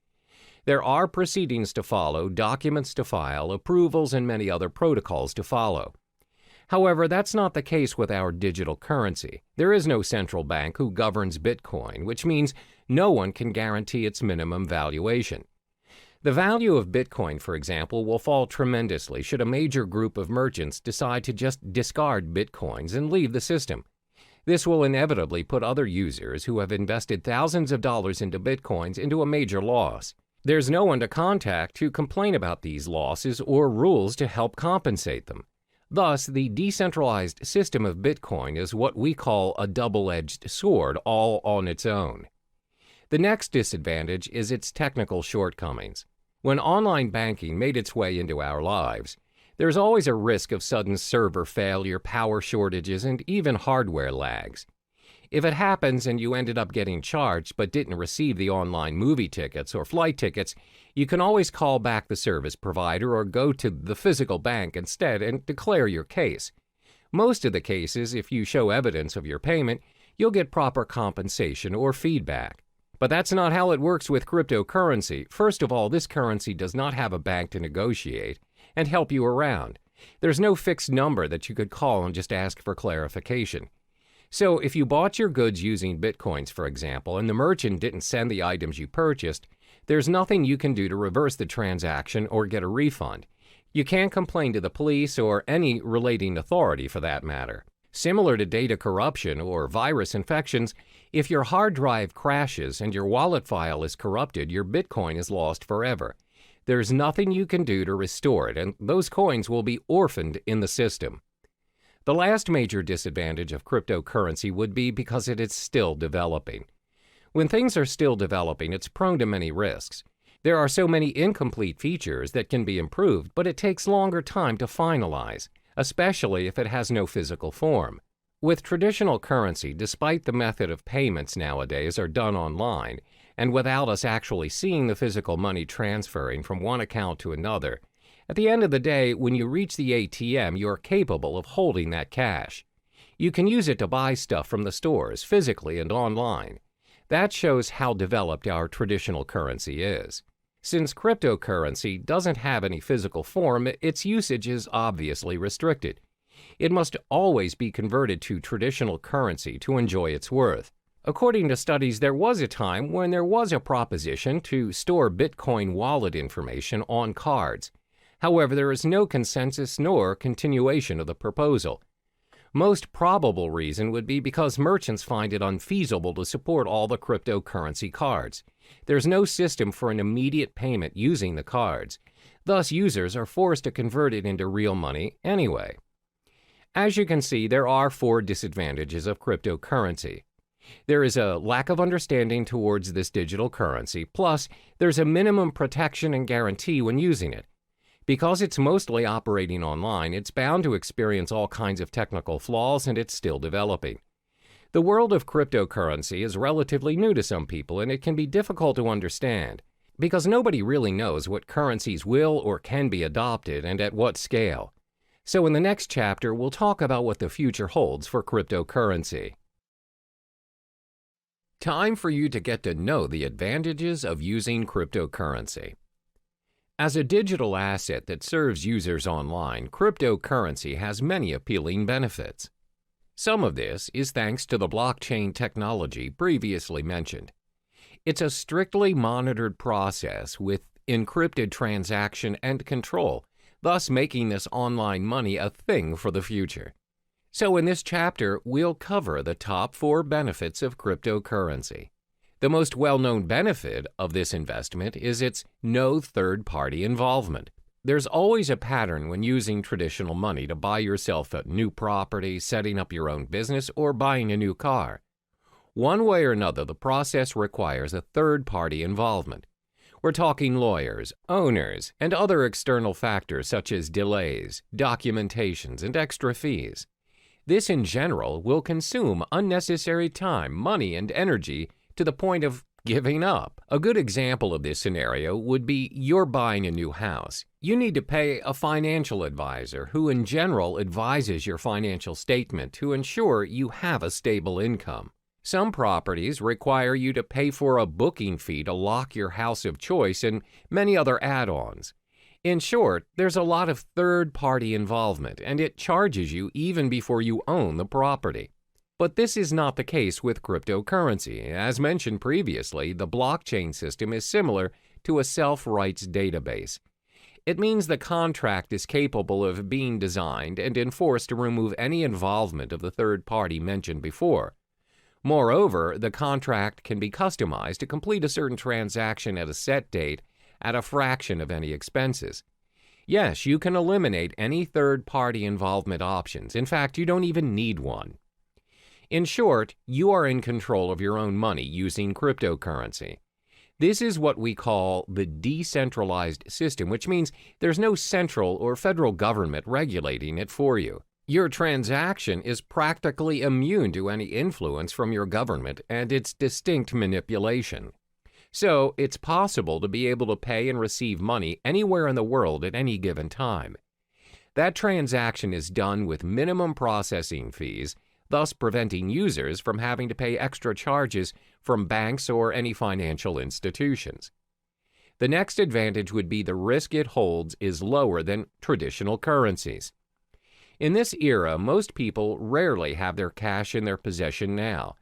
There are proceedings to follow, documents to file, approvals, and many other protocols to follow. However, that's not the case with our digital currency. There is no central bank who governs Bitcoin, which means no one can guarantee its minimum valuation. The value of Bitcoin, for example, will fall tremendously should a major group of merchants decide to just discard Bitcoins and leave the system. This will inevitably put other users who have invested thousands of dollars into Bitcoins into a major loss. There's no one to contact to complain about these losses or rules to help compensate them. Thus, the decentralized system of Bitcoin is what we call a double-edged sword all on its own. The next disadvantage is its technical shortcomings. When online banking made its way into our lives, there's always a risk of sudden server failure, power shortages, and even hardware lags. If it happens and you ended up getting charged but didn't receive the online movie tickets or flight tickets, you can always call back the service provider or go to the physical bank instead and declare your case. Most of the cases, if you show evidence of your payment, you'll get proper compensation or feedback. But that's not how it works with cryptocurrency. First of all, this currency does not have a bank to negotiate and help you around. There's no fixed number that you could call and just ask for clarification. So if you bought your goods using Bitcoins, for example, and the merchant didn't send the items you purchased, there's nothing you can do to reverse the transaction or get a refund. You can't complain to the police or any relating authority for that matter. Similar to data corruption or virus infections, if your hard drive crashes and your wallet file is corrupted, your Bitcoin is lost forever. There's nothing you can do to restore it, and those coins will be orphaned in the system. The last major disadvantage of cryptocurrency would be because it is still developing. When things are still developing, it's prone to many risks. There are so many incomplete features that can be improved, but it takes longer time to finalize, especially if it has no physical form. With traditional currency, despite the method of payments nowadays are done online, and without us actually seeing the physical money transferring from one account to another, at the end of the day, when you reach the ATM, you are capable of holding that cash. You can use it to buy stuff from the stores, physically and online. That shows how developed our traditional currency is. Since cryptocurrency doesn't have any physical form, its usage is obviously restricted. It must always be converted to traditional currency to enjoy its worth. According to studies, there was a time when there was a proposition to store Bitcoin wallet information on cards. However, there is no consensus nor continuation of the proposal. Most probable reason would be because merchants find it unfeasible to support all the cryptocurrency cards. There's no system for an immediate payment using the cards. Thus, users are forced to convert it into real money anyway. As you can see, there are 4 disadvantages of cryptocurrency. There is a lack of understanding towards this digital currency, plus there's a minimum protection and guarantee when using it. Because it's mostly operating online, it's bound to experience all kinds of technical flaws, and it's still developing. The world of cryptocurrency is relatively new to some people, and it can be difficult to understand, because nobody really knows what currencies will or can be adopted and at what scale. So in the next chapter, we'll talk about what the future holds for cryptocurrency. Time for you to get to know the advantages of using cryptocurrency. As a digital asset that serves users online, cryptocurrency has many appealing benefits. Some of this is thanks to the blockchain technology previously mentioned. It's a strictly monitored process with encrypted transaction and control, thus making this online money a thing for the future. So in this chapter, we'll cover the top 4 benefits of cryptocurrency. The most well-known benefit of this investment is its no third-party involvement. There's always a pattern when using traditional money to buy yourself a new property, setting up your own business, or buying a new car. One way or another, the process requires a third-party involvement. We're talking lawyers, owners, and other external factors such as delays, documentations, and extra fees. This, in general, will consume unnecessary time, money, and energy to the point of giving up. A good example of this scenario would be you're buying a new house. You need to pay a financial advisor who, in general, advises your financial statement to ensure you have a stable income. Some properties require you to pay for a booking fee to lock your house of choice and many other add-ons. In short, there's a lot of third-party involvement, and it charges you even before you own the property. But this is not the case with cryptocurrency. As mentioned previously, the blockchain system is similar to a self-rights database. It means the contract is capable of being designed and enforced to remove any involvement of the third party mentioned before. Moreover, the contract can be customized to complete a certain transaction at a set date at a fraction of any expenses. Yes, you can eliminate any third-party involvement options. In fact, you don't even need one. In short, you are in control of your own money using cryptocurrency. This is what we call the decentralized system, which means there's no central or federal government regulating it for you. Your transaction is practically immune to any influence from your government and its distinct manipulation. So, it's possible to be able to pay and receive money anywhere in the world at any given time. That transaction is done with minimum processing fees, thus preventing users from having to pay extra charges from banks or any financial institutions. The next advantage would be the risk it holds is lower than traditional currencies. In this era, most people rarely have their cash in their possession now.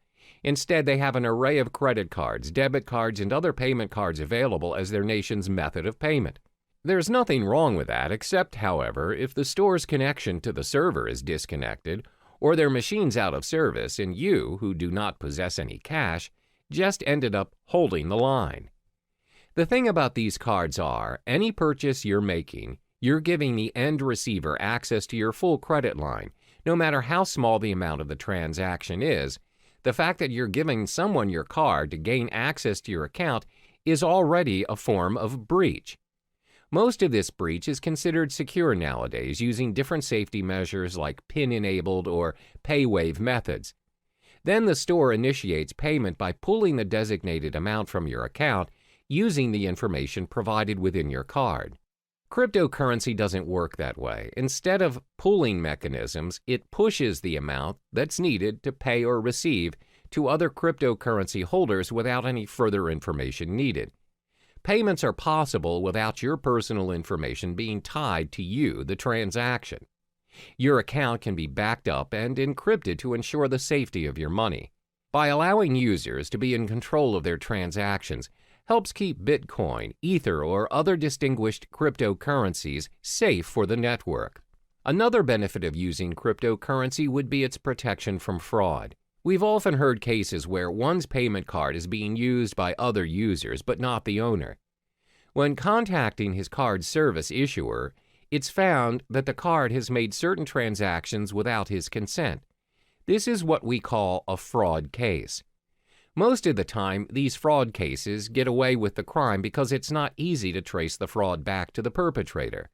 Instead, they have an array of credit cards, debit cards, and other payment cards available as their nation's method of payment. There's nothing wrong with that, except, however, if the store's connection to the server is disconnected, or their machine's out of service, and you, who do not possess any cash, just ended up holding the line. The thing about these cards are, any purchase you're making, you're giving the end receiver access to your full credit line, no matter how small the amount of the transaction is. The fact that you're giving someone your card to gain access to your account is already a form of breach. Most of this breach is considered secure nowadays using different safety measures like PIN-enabled or pay-wave methods. Then the store initiates payment by pulling the designated amount from your account using the information provided within your card. Cryptocurrency doesn't work that way. Instead of pooling mechanisms, it pushes the amount that's needed to pay or receive to other cryptocurrency holders without any further information needed. Payments are possible without your personal information being tied to you, the transaction. Your account can be backed up and encrypted to ensure the safety of your money. By allowing users to be in control of their transactions, helps keep Bitcoin, Ether, or other distinguished cryptocurrencies safe for the network. Another benefit of using cryptocurrency would be its protection from fraud. We've often heard cases where one's payment card is being used by other users, but not the owner. When contacting his card service issuer, it's found that the card has made certain transactions without his consent. This is what we call a fraud case. Most of the time, these fraud cases get away with the crime because it's not easy to trace the fraud back to the perpetrator.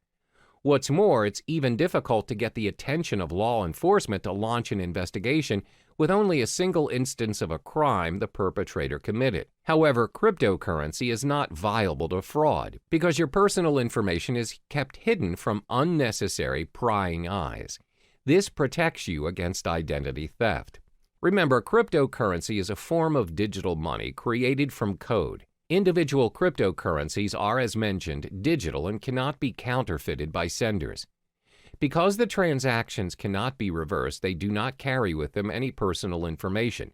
What's more, it's even difficult to get the attention of law enforcement to launch an investigation with only a single instance of a crime the perpetrator committed. However, cryptocurrency is not viable to fraud because your personal information is kept hidden from unnecessary prying eyes. This protects you against identity theft. Remember, cryptocurrency is a form of digital money created from code. Individual cryptocurrencies are, as mentioned, digital and cannot be counterfeited by senders. Because the transactions cannot be reversed, they do not carry with them any personal information.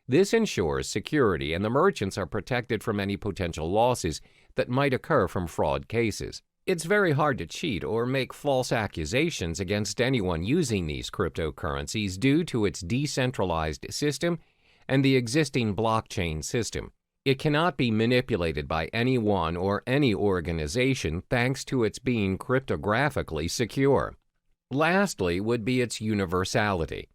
This ensures security, and the merchants are protected from any potential losses that might occur from fraud cases. It's very hard to cheat or make false accusations against anyone using these cryptocurrencies due to its decentralized system and the existing blockchain system. It cannot be manipulated by anyone or any organization thanks to its being cryptographically secure. Lastly would be its universality.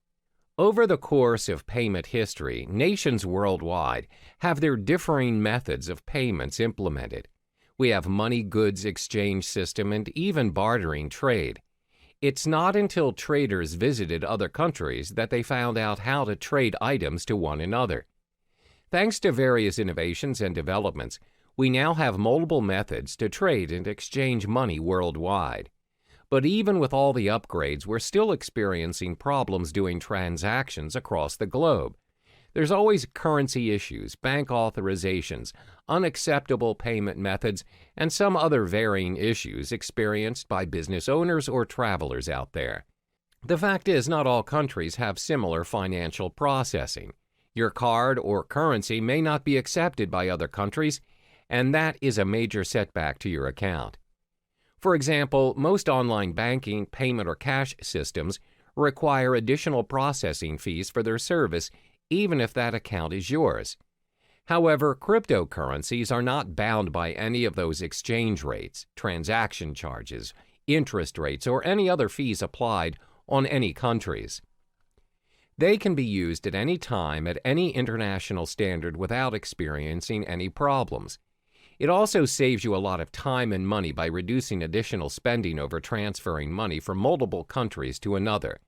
Over the course of payment history, nations worldwide have their differing methods of payments implemented. We have money goods exchange system and even bartering trade. It's not until traders visited other countries that they found out how to trade items to one another. Thanks to various innovations and developments, we now have multiple methods to trade and exchange money worldwide. But even with all the upgrades, we're still experiencing problems doing transactions across the globe. There's always currency issues, bank authorizations, unacceptable payment methods, and some other varying issues experienced by business owners or travelers out there. The fact is, not all countries have similar financial processing. Your card or currency may not be accepted by other countries, and that is a major setback to your account. For example, most online banking, payment, or cash systems require additional processing fees for their service, even if that account is yours. However, cryptocurrencies are not bound by any of those exchange rates, transaction charges, interest rates, or any other fees applied on any countries. They can be used at any time at any international standard without experiencing any problems. It also saves you a lot of time and money by reducing additional spending over transferring money from multiple countries to another,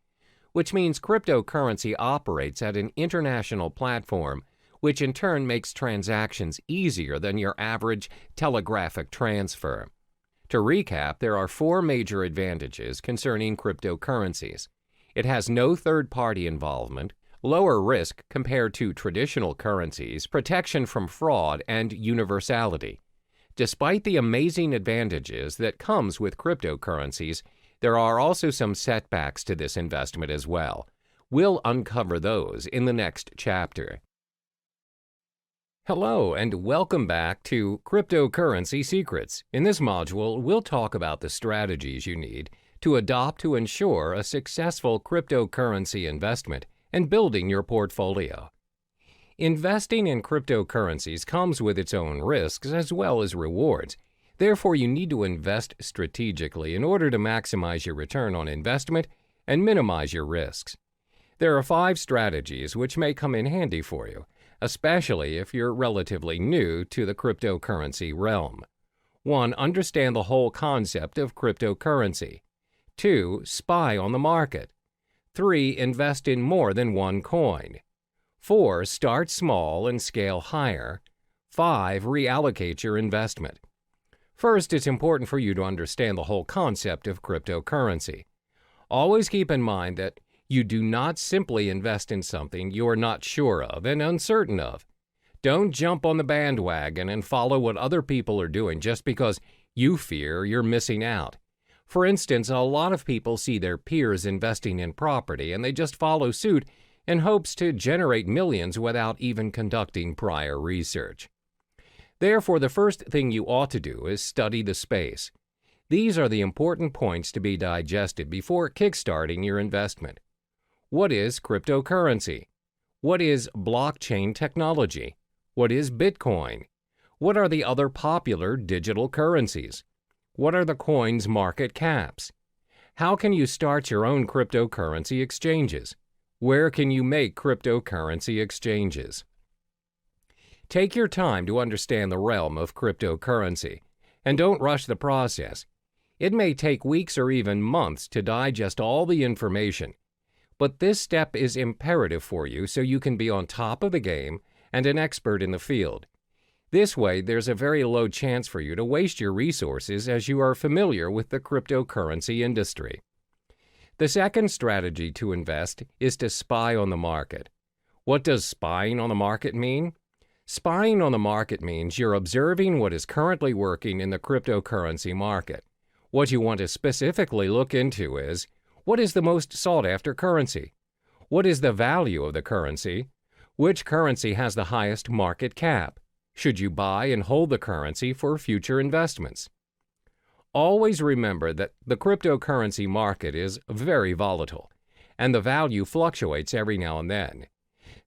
which means cryptocurrency operates at an international platform, which in turn makes transactions easier than your average telegraphic transfer. To recap, there are 4 major advantages concerning cryptocurrencies. It has no third-party involvement, lower risk compared to traditional currencies, protection from fraud, and universality. Despite the amazing advantages that comes with cryptocurrencies, there are also some setbacks to this investment as well. We'll uncover those in the next chapter. Hello and welcome back to Cryptocurrency Secrets. In this module, we'll talk about the strategies you need to adopt to ensure a successful cryptocurrency investment and building your portfolio. Investing in cryptocurrencies comes with its own risks as well as rewards. Therefore, you need to invest strategically in order to maximize your return on investment and minimize your risks. There are 5 strategies which may come in handy for you, especially if you're relatively new to the cryptocurrency realm. 1. Understand the whole concept of cryptocurrency. 2. Spy on the market. 3. Invest in more than one coin. 4. Start small and scale higher. 5. Reallocate your investment. First, it's important for you to understand the whole concept of cryptocurrency. Always keep in mind that you do not simply invest in something you are not sure of and uncertain of. Don't jump on the bandwagon and follow what other people are doing just because you fear you're missing out. For instance, a lot of people see their peers investing in property and they just follow suit in hopes to generate millions without even conducting prior research. Therefore, the first thing you ought to do is study the space. These are the important points to be digested before kickstarting your investment. What is cryptocurrency? What is blockchain technology? What is Bitcoin? What are the other popular digital currencies? What are the coins' market caps? How can you start your own cryptocurrency exchanges? Where can you make cryptocurrency exchanges? Take your time to understand the realm of cryptocurrency, and don't rush the process. It may take weeks or even months to digest all the information, but this step is imperative for you so you can be on top of the game and an expert in the field. This way, there's a very low chance for you to waste your resources as you are familiar with the cryptocurrency industry. The second strategy to invest is to spy on the market. What does spying on the market mean? Spying on the market means you're observing what is currently working in the cryptocurrency market. What you want to specifically look into is, what is the most sought-after currency? What is the value of the currency? Which currency has the highest market cap? Should you buy and hold the currency for future investments? Always remember that the cryptocurrency market is very volatile, and the value fluctuates every now and then.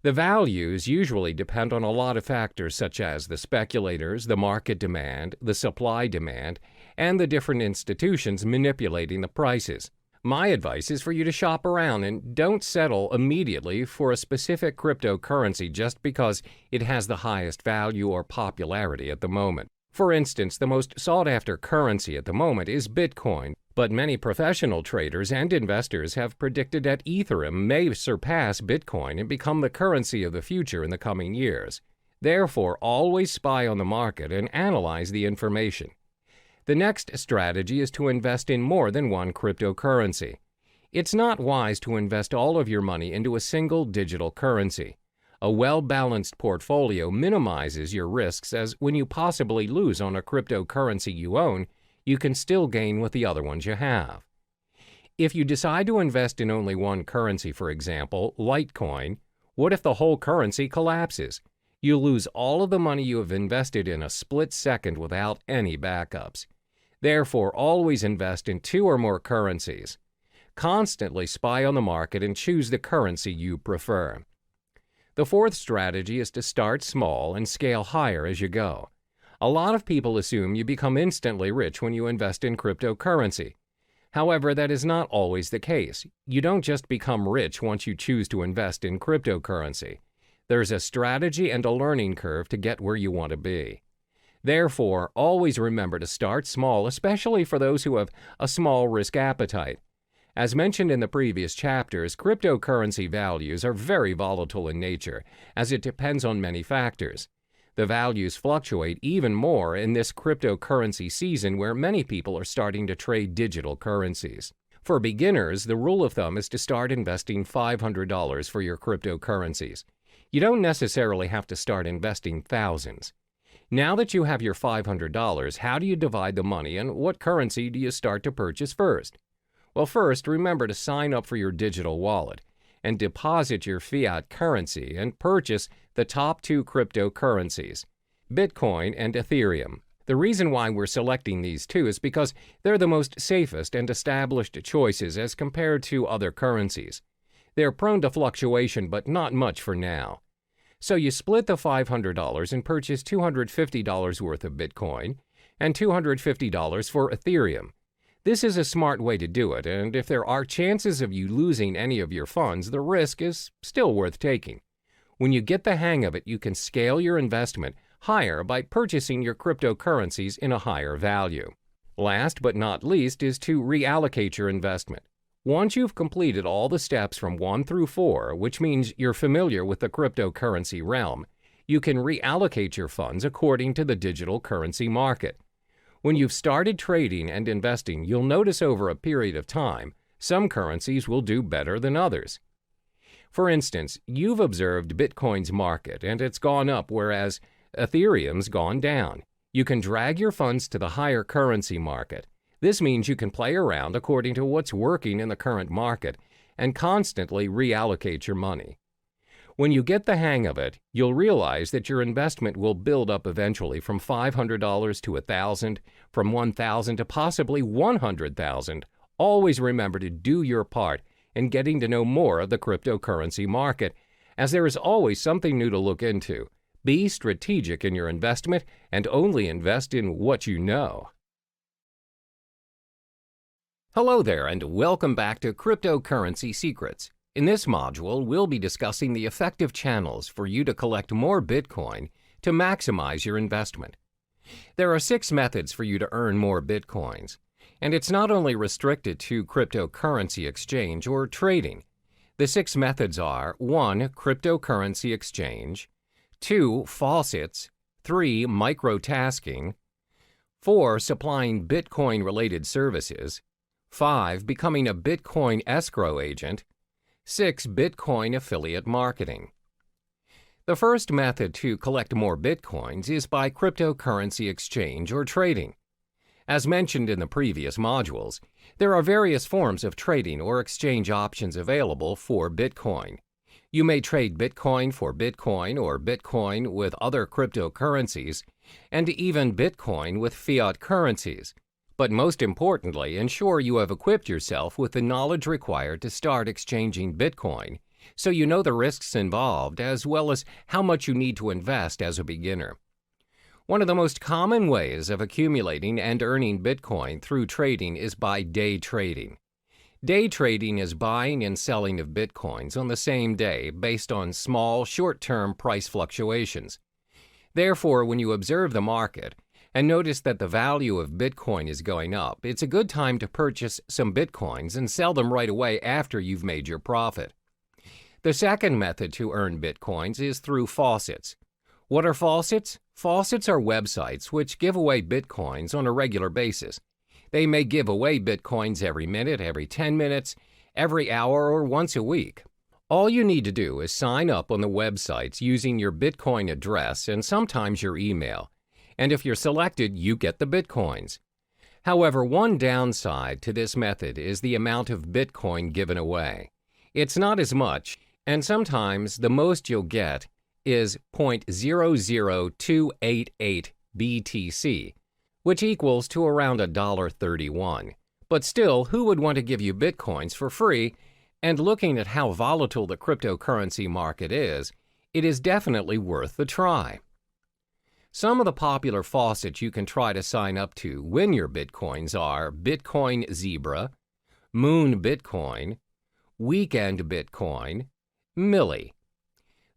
The values usually depend on a lot of factors such as the speculators, the market demand, the supply demand, and the different institutions manipulating the prices. My advice is for you to shop around and don't settle immediately for a specific cryptocurrency just because it has the highest value or popularity at the moment. For instance, the most sought-after currency at the moment is Bitcoin, but many professional traders and investors have predicted that Ethereum may surpass Bitcoin and become the currency of the future in the coming years. Therefore, always spy on the market and analyze the information. The next strategy is to invest in more than one cryptocurrency. It's not wise to invest all of your money into a single digital currency. A well-balanced portfolio minimizes your risks, as when you possibly lose on a cryptocurrency you own, you can still gain with the other ones you have. If you decide to invest in only one currency, for example, Litecoin, what if the whole currency collapses? You lose all of the money you have invested in a split second without any backups. Therefore, always invest in two or more currencies. Constantly spy on the market and choose the currency you prefer. The fourth strategy is to start small and scale higher as you go. A lot of people assume you become instantly rich when you invest in cryptocurrency. However, that is not always the case. You don't just become rich once you choose to invest in cryptocurrency. There's a strategy and a learning curve to get where you want to be. Therefore, always remember to start small, especially for those who have a small risk appetite. As mentioned in the previous chapters, cryptocurrency values are very volatile in nature, as it depends on many factors. The values fluctuate even more in this cryptocurrency season where many people are starting to trade digital currencies. For beginners, the rule of thumb is to start investing $500 for your cryptocurrencies. You don't necessarily have to start investing thousands. Now that you have your $500, how do you divide the money and what currency do you start to purchase first? Well, first, remember to sign up for your digital wallet and deposit your fiat currency and purchase the top two cryptocurrencies, Bitcoin and Ethereum. The reason why we're selecting these two is because they're the most safest and established choices as compared to other currencies. They're prone to fluctuation, but not much for now. So you split the $500 and purchase $250 worth of Bitcoin and $250 for Ethereum. This is a smart way to do it, and if there are chances of you losing any of your funds, the risk is still worth taking. When you get the hang of it, you can scale your investment higher by purchasing your cryptocurrencies in a higher value. Last but not least is to reallocate your investment. Once you've completed all the steps from 1 through 4, which means you're familiar with the cryptocurrency realm, you can reallocate your funds according to the digital currency market. When you've started trading and investing, you'll notice over a period of time, some currencies will do better than others. For instance, you've observed Bitcoin's market and it's gone up, whereas Ethereum's gone down. You can drag your funds to the higher currency market. This means you can play around according to what's working in the current market and constantly reallocate your money. When you get the hang of it, you'll realize that your investment will build up eventually from $500 to $1,000, from $1,000 to possibly $100,000. Always remember to do your part in getting to know more of the cryptocurrency market, as there is always something new to look into. Be strategic in your investment and only invest in what you know. Hello there, and welcome back to Cryptocurrency Secrets. In this module, we'll be discussing the effective channels for you to collect more Bitcoin to maximize your investment. There are 6 methods for you to earn more Bitcoins, and it's not only restricted to cryptocurrency exchange or trading. The 6 methods are 1. Cryptocurrency exchange, 2. Faucets, 3. Microtasking, 4. Supplying Bitcoin-related services, 5. Becoming a Bitcoin escrow agent, 6. Bitcoin affiliate marketing. The first method to collect more Bitcoins is by cryptocurrency exchange or trading. As mentioned in the previous modules, there are various forms of trading or exchange options available for Bitcoin. You may trade Bitcoin for Bitcoin or Bitcoin with other cryptocurrencies, and even Bitcoin with fiat currencies. But most importantly, ensure you have equipped yourself with the knowledge required to start exchanging Bitcoin so you know the risks involved as well as how much you need to invest as a beginner. One of the most common ways of accumulating and earning Bitcoin through trading is by day trading. Day trading is buying and selling of Bitcoins on the same day based on small, short-term price fluctuations. Therefore, when you observe the market and notice that the value of Bitcoin is going up, it's a good time to purchase some Bitcoins and sell them right away after you've made your profit. The second method to earn Bitcoins is through faucets. What are faucets? Faucets are websites which give away Bitcoins on a regular basis. They may give away Bitcoins every minute, every 10 minutes, every hour, or once a week. All you need to do is sign up on the websites using your Bitcoin address and sometimes your email. And if you're selected, you get the Bitcoins. However, one downside to this method is the amount of Bitcoin given away. It's not as much, and sometimes the most you'll get is 0.00288 BTC, which equals to around $1.31. But still, who would want to give you Bitcoins for free? And looking at how volatile the cryptocurrency market is, it is definitely worth the try. Some of the popular faucets you can try to sign up to win your Bitcoins are Bitcoin Zebra, Moon Bitcoin, Weekend Bitcoin, Milli.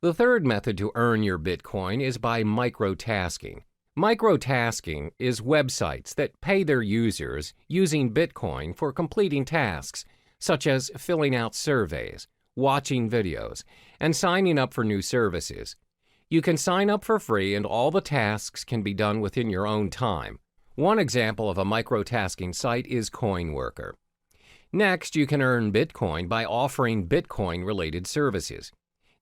The third method to earn your Bitcoin is by microtasking. Microtasking is websites that pay their users using Bitcoin for completing tasks, such as filling out surveys, watching videos, and signing up for new services. You can sign up for free and all the tasks can be done within your own time. One example of a microtasking site is CoinWorker. Next, you can earn Bitcoin by offering Bitcoin-related services.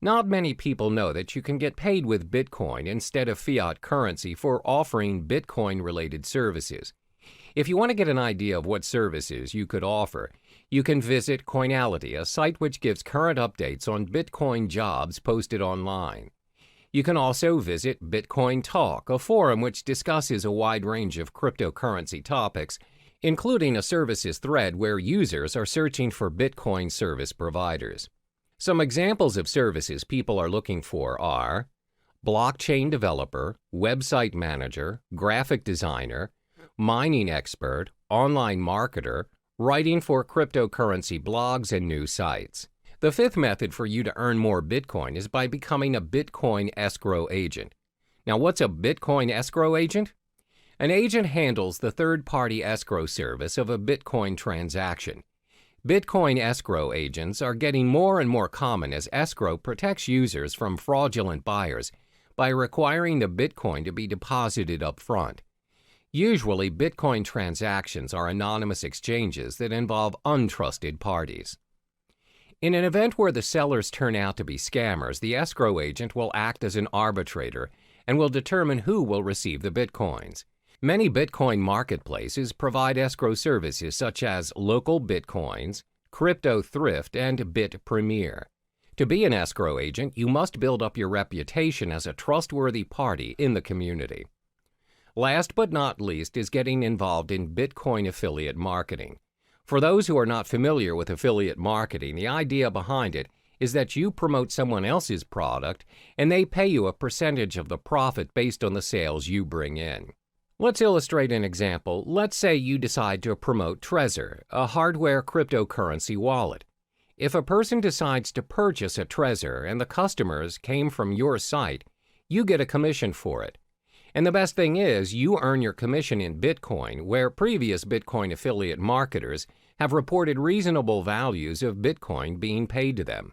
Not many people know that you can get paid with Bitcoin instead of fiat currency for offering Bitcoin-related services. If you want to get an idea of what services you could offer, you can visit Coinality, a site which gives current updates on Bitcoin jobs posted online. You can also visit Bitcoin Talk, a forum which discusses a wide range of cryptocurrency topics, including a services thread where users are searching for Bitcoin service providers. Some examples of services people are looking for are blockchain developer, website manager, graphic designer, mining expert, online marketer, writing for cryptocurrency blogs and new sites. The fifth method for you to earn more Bitcoin is by becoming a Bitcoin escrow agent. Now, what's a Bitcoin escrow agent? An agent handles the third-party escrow service of a Bitcoin transaction. Bitcoin escrow agents are getting more and more common as escrow protects users from fraudulent buyers by requiring the Bitcoin to be deposited up front. Usually, Bitcoin transactions are anonymous exchanges that involve untrusted parties. In an event where the sellers turn out to be scammers, the escrow agent will act as an arbitrator and will determine who will receive the Bitcoins. Many Bitcoin marketplaces provide escrow services such as Local Bitcoins, Crypto Thrift, and Bit Premier. To be an escrow agent, you must build up your reputation as a trustworthy party in the community. Last but not least is getting involved in Bitcoin affiliate marketing. For those who are not familiar with affiliate marketing, the idea behind it is that you promote someone else's product and they pay you a percentage of the profit based on the sales you bring in. Let's illustrate an example. Let's say you decide to promote Trezor, a hardware cryptocurrency wallet. If a person decides to purchase a Trezor and the customers came from your site, you get a commission for it. And the best thing is, you earn your commission in Bitcoin, where previous Bitcoin affiliate marketers have reported reasonable values of Bitcoin being paid to them.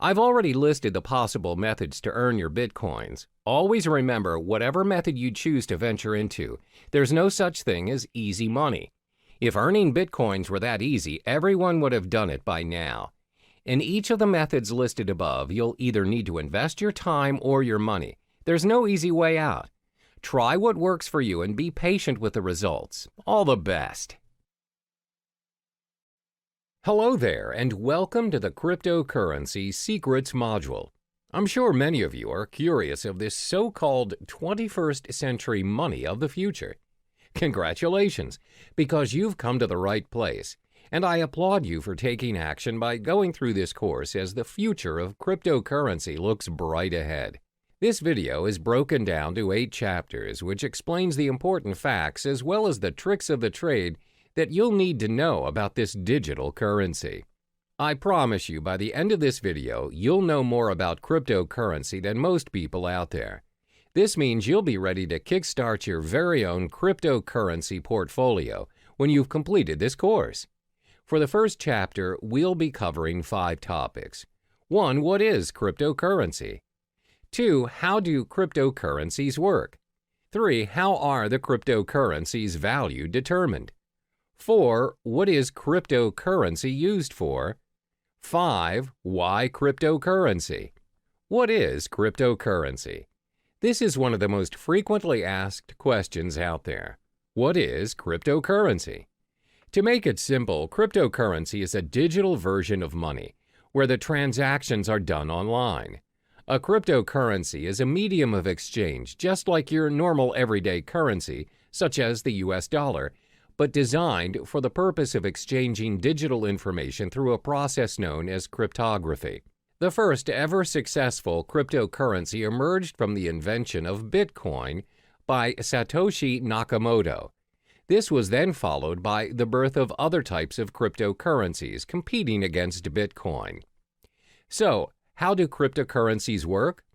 I've already listed the possible methods to earn your Bitcoins. Always remember, whatever method you choose to venture into, there's no such thing as easy money. If earning Bitcoins were that easy, everyone would have done it by now. In each of the methods listed above, you'll either need to invest your time or your money. There's no easy way out. Try what works for you and be patient with the results. All the best. Hello there, and welcome to the Cryptocurrency Secrets module. I'm sure many of you are curious of this so-called 21st century money of the future. Congratulations, because you've come to the right place. And I applaud you for taking action by going through this course, as the future of cryptocurrency looks bright ahead. This video is broken down to 8 chapters, which explains the important facts as well as the tricks of the trade that you'll need to know about this digital currency. I promise you, by the end of this video, you'll know more about cryptocurrency than most people out there. This means you'll be ready to kickstart your very own cryptocurrency portfolio when you've completed this course. For the first chapter, we'll be covering 5 topics. 1. What is cryptocurrency? 2. How do cryptocurrencies work? 3. How are the cryptocurrencies' value determined? 4. What is cryptocurrency used for? 5. Why cryptocurrency? What is cryptocurrency? This is one of the most frequently asked questions out there. What is cryptocurrency? To make it simple, cryptocurrency is a digital version of money where the transactions are done online. A cryptocurrency is a medium of exchange just like your normal everyday currency, such as the US dollar, but designed for the purpose of exchanging digital information through a process known as cryptography. The first ever successful cryptocurrency emerged from the invention of Bitcoin by Satoshi Nakamoto. This was then followed by the birth of other types of cryptocurrencies competing against Bitcoin. So, how do cryptocurrencies work?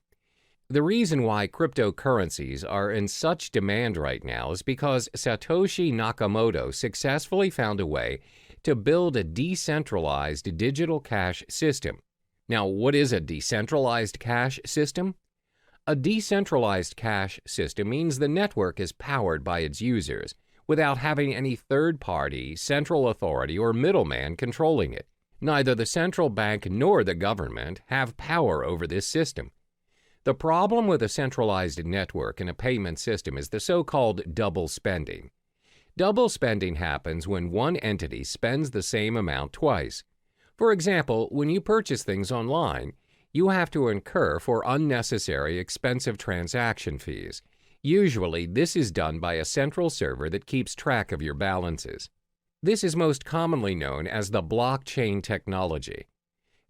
The reason why cryptocurrencies are in such demand right now is because Satoshi Nakamoto successfully found a way to build a decentralized digital cash system. Now, what is a decentralized cash system? A decentralized cash system means the network is powered by its users without having any third-party, central authority, or middleman controlling it. Neither the central bank nor the government have power over this system. The problem with a centralized network in a payment system is the so-called double spending. Double spending happens when one entity spends the same amount twice. For example, when you purchase things online, you have to incur for unnecessary expensive transaction fees. Usually, this is done by a central server that keeps track of your balances. This is most commonly known as the blockchain technology.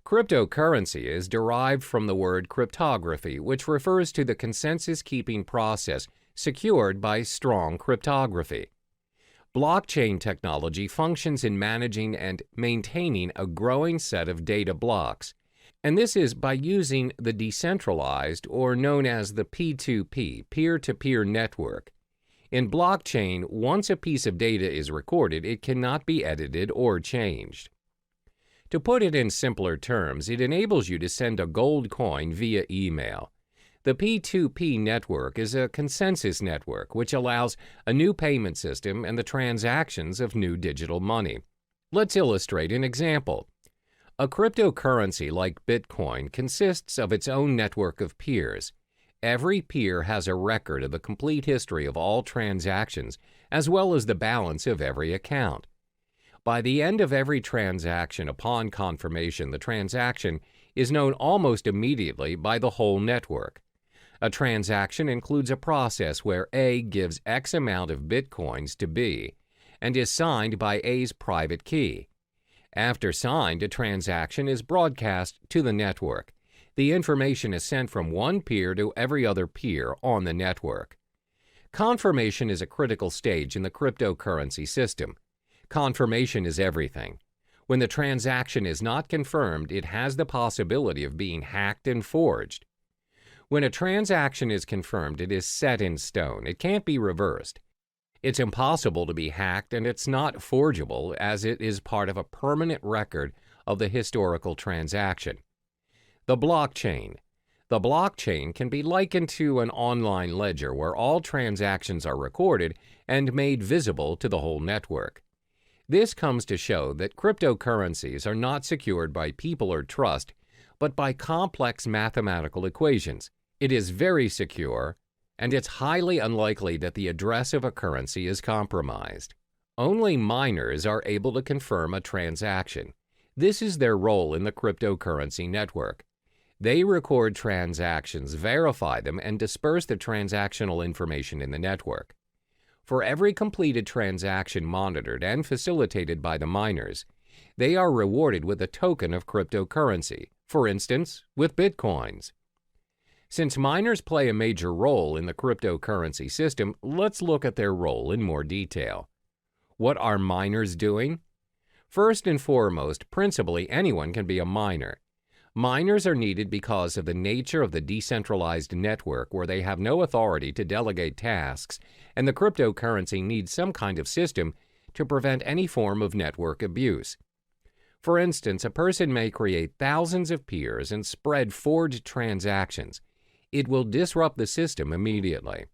Cryptocurrency is derived from the word cryptography, which refers to the consensus-keeping process secured by strong cryptography. Blockchain technology functions in managing and maintaining a growing set of data blocks, and this is by using the decentralized, or known as the P2P, peer-to-peer network. In blockchain, once a piece of data is recorded, it cannot be edited or changed. To put it in simpler terms, it enables you to send a gold coin via email. The P2P network is a consensus network which allows a new payment system and the transactions of new digital money. Let's illustrate an example. A cryptocurrency like Bitcoin consists of its own network of peers. Every peer has a record of the complete history of all transactions, as well as the balance of every account. By the end of every transaction upon confirmation, the transaction is known almost immediately by the whole network. A transaction includes a process where A gives X amount of Bitcoins to B and is signed by A's private key. After signed, a transaction is broadcast to the network. The information is sent from one peer to every other peer on the network. Confirmation is a critical stage in the cryptocurrency system. Confirmation is everything. When the transaction is not confirmed, it has the possibility of being hacked and forged. When a transaction is confirmed, it is set in stone. It can't be reversed. It's impossible to be hacked, and it's not forgeable, as it is part of a permanent record of the historical transaction. The blockchain. The blockchain can be likened to an online ledger where all transactions are recorded and made visible to the whole network. This comes to show that cryptocurrencies are not secured by people or trust, but by complex mathematical equations. It is very secure, and it's highly unlikely that the address of a currency is compromised. Only miners are able to confirm a transaction. This is their role in the cryptocurrency network. They record transactions, verify them, and disperse the transactional information in the network. For every completed transaction monitored and facilitated by the miners, They are rewarded with a token of cryptocurrency, for instance, with Bitcoins. Since miners play a major role in the cryptocurrency system, let's look at their role in more detail. What are miners doing? First and foremost, principally anyone can be a miner. Miners are needed because of the nature of the decentralized network where they have no authority to delegate tasks, and the cryptocurrency needs some kind of system to prevent any form of network abuse. For instance, a person may create thousands of peers and spread forged transactions. It will disrupt the system immediately.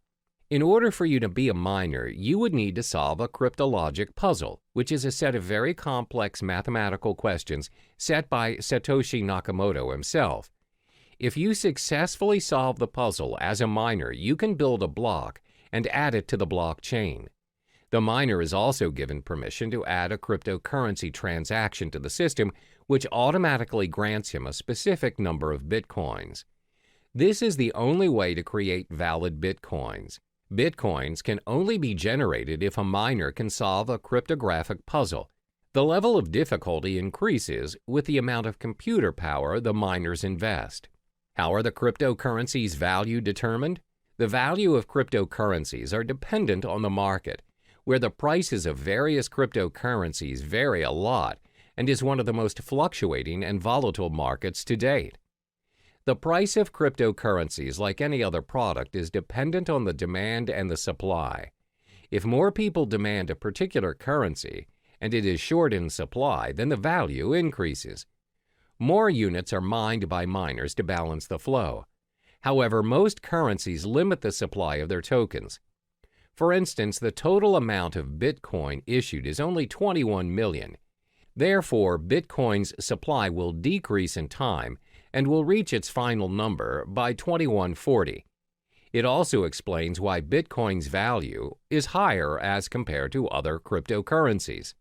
In order for you to be a miner, you would need to solve a cryptologic puzzle, which is a set of very complex mathematical questions set by Satoshi Nakamoto himself. If you successfully solve the puzzle as a miner, you can build a block and add it to the blockchain. The miner is also given permission to add a cryptocurrency transaction to the system, which automatically grants him a specific number of bitcoins. This is the only way to create valid bitcoins. Bitcoins can only be generated if a miner can solve a cryptographic puzzle. The level of difficulty increases with the amount of computer power the miners invest. How are the cryptocurrencies' value determined? The value of cryptocurrencies are dependent on the market, where the prices of various cryptocurrencies vary a lot and is one of the most fluctuating and volatile markets to date. The price of cryptocurrencies, like any other product, is dependent on the demand and the supply. If more people demand a particular currency and it is short in supply, then the value increases. More units are mined by miners to balance the flow. However, most currencies limit the supply of their tokens. For instance, the total amount of Bitcoin issued is only 21 million. Therefore, Bitcoin's supply will decrease in time and will reach its final number by 2140. It also explains why Bitcoin's value is higher as compared to other cryptocurrencies.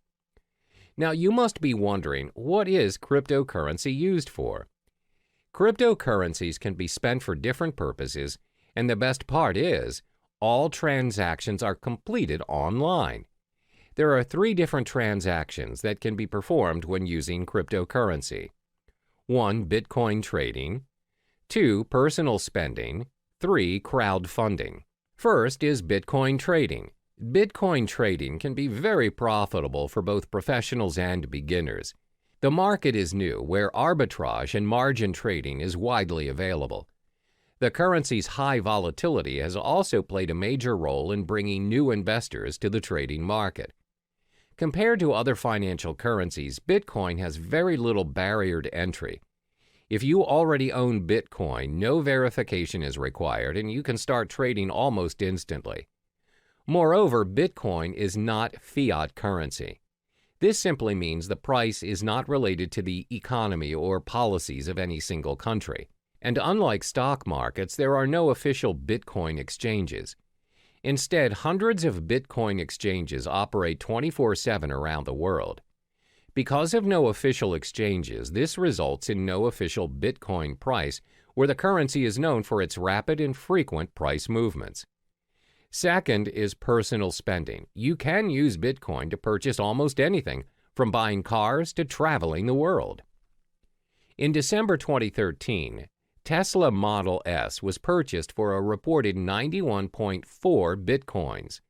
Now, you must be wondering, what is cryptocurrency used for? Cryptocurrencies can be spent for different purposes, and the best part is, all transactions are completed online. There are 3 different transactions that can be performed when using cryptocurrency. 1. Bitcoin trading. 2. Personal spending. 3. Crowdfunding. First is Bitcoin trading. Bitcoin trading can be very profitable for both professionals and beginners. The market is new, where arbitrage and margin trading is widely available. The currency's high volatility has also played a major role in bringing new investors to the trading market. Compared to other financial currencies, Bitcoin has very little barrier to entry. If you already own Bitcoin, no verification is required and you can start trading almost instantly. Moreover, Bitcoin is not fiat currency. This simply means the price is not related to the economy or policies of any single country. And unlike stock markets, there are no official Bitcoin exchanges. Instead, hundreds of Bitcoin exchanges operate 24/7 around the world. Because of no official exchanges, this results in no official Bitcoin price, where the currency is known for its rapid and frequent price movements. Second is personal spending. You can use Bitcoin to purchase almost anything, from buying cars to traveling the world. In December 2013, Tesla Model S was purchased for a reported 91.4 bitcoins.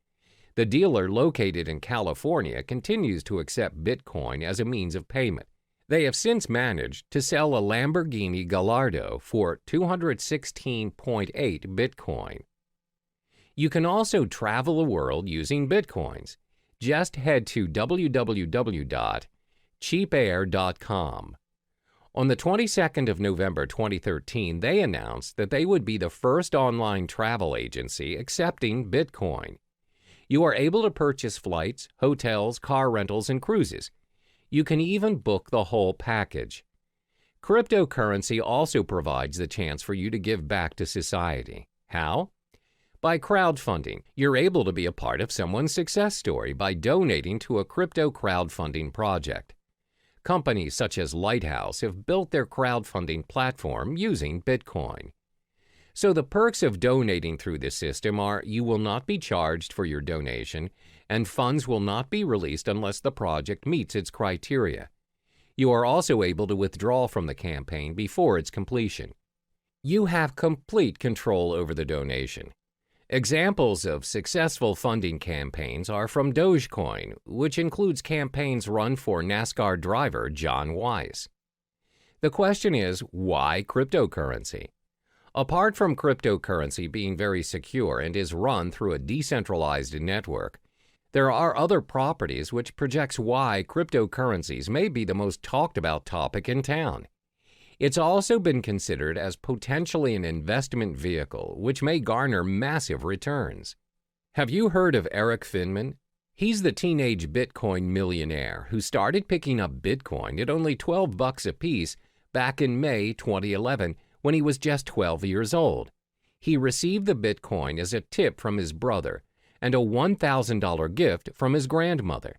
The dealer, located in California, continues to accept Bitcoin as a means of payment. They have since managed to sell a Lamborghini Gallardo for 216.8 Bitcoin. You can also travel the world using Bitcoins. Just head to www.cheapair.com. On the 22nd of November 2013, they announced that they would be the first online travel agency accepting Bitcoin. You are able to purchase flights, hotels, car rentals, and cruises. You can even book the whole package. Cryptocurrency also provides the chance for you to give back to society. How? By crowdfunding. You're able to be a part of someone's success story by donating to a crypto crowdfunding project. Companies such as Lighthouse have built their crowdfunding platform using Bitcoin. So the perks of donating through this system are you will not be charged for your donation, and funds will not be released unless the project meets its criteria. You are also able to withdraw from the campaign before its completion. You have complete control over the donation. Examples of successful funding campaigns are from Dogecoin, which includes campaigns run for NASCAR driver John Weiss. The question is, why cryptocurrency? Apart from cryptocurrency being very secure and is run through a decentralized network, there are other properties which projects why cryptocurrencies may be the most talked about topic in town. It's also been considered as potentially an investment vehicle which may garner massive returns. Have you heard of Eric Finman? He's the teenage Bitcoin millionaire who started picking up Bitcoin at only $12 a piece back in May 2011 when he was just 12 years old. He received the Bitcoin as a tip from his brother and a $1,000 gift from his grandmother.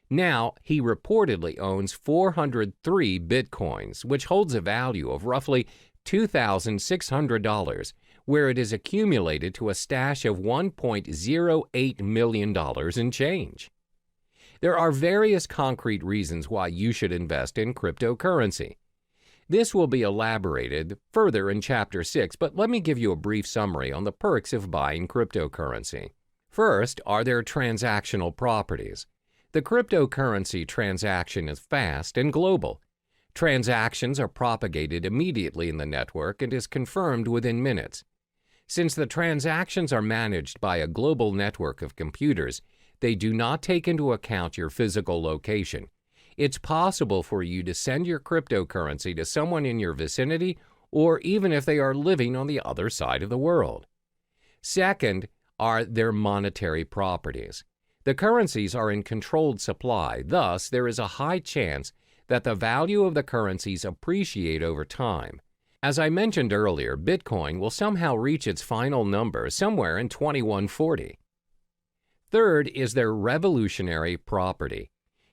Now, he reportedly owns 403 Bitcoins, which holds a value of roughly $2,600, where it is accumulated to a stash of $1.08 million in change. There are various concrete reasons why you should invest in cryptocurrency. This will be elaborated further in Chapter 6, but let me give you a brief summary on the perks of buying cryptocurrency. First are their transactional properties. The cryptocurrency transaction is fast and global. Transactions are propagated immediately in the network and is confirmed within minutes. Since the transactions are managed by a global network of computers, they do not take into account your physical location. It's possible for you to send your cryptocurrency to someone in your vicinity or even if they are living on the other side of the world. Second are their monetary properties. The currencies are in controlled supply, thus there is a high chance that the value of the currencies appreciate over time. As I mentioned earlier, Bitcoin will somehow reach its final number somewhere in 2140. Third is their revolutionary property.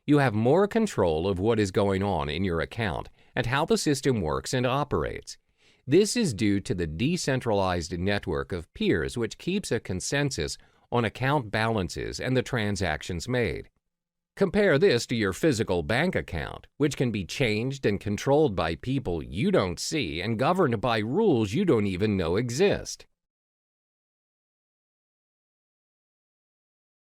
You have more control of what is going on in your account and how the system works and operates. This is due to the decentralized network of peers which keeps a consensus on account balances and the transactions made. Compare this to your physical bank account, which can be changed and controlled by people you don't see and governed by rules you don't even know exist.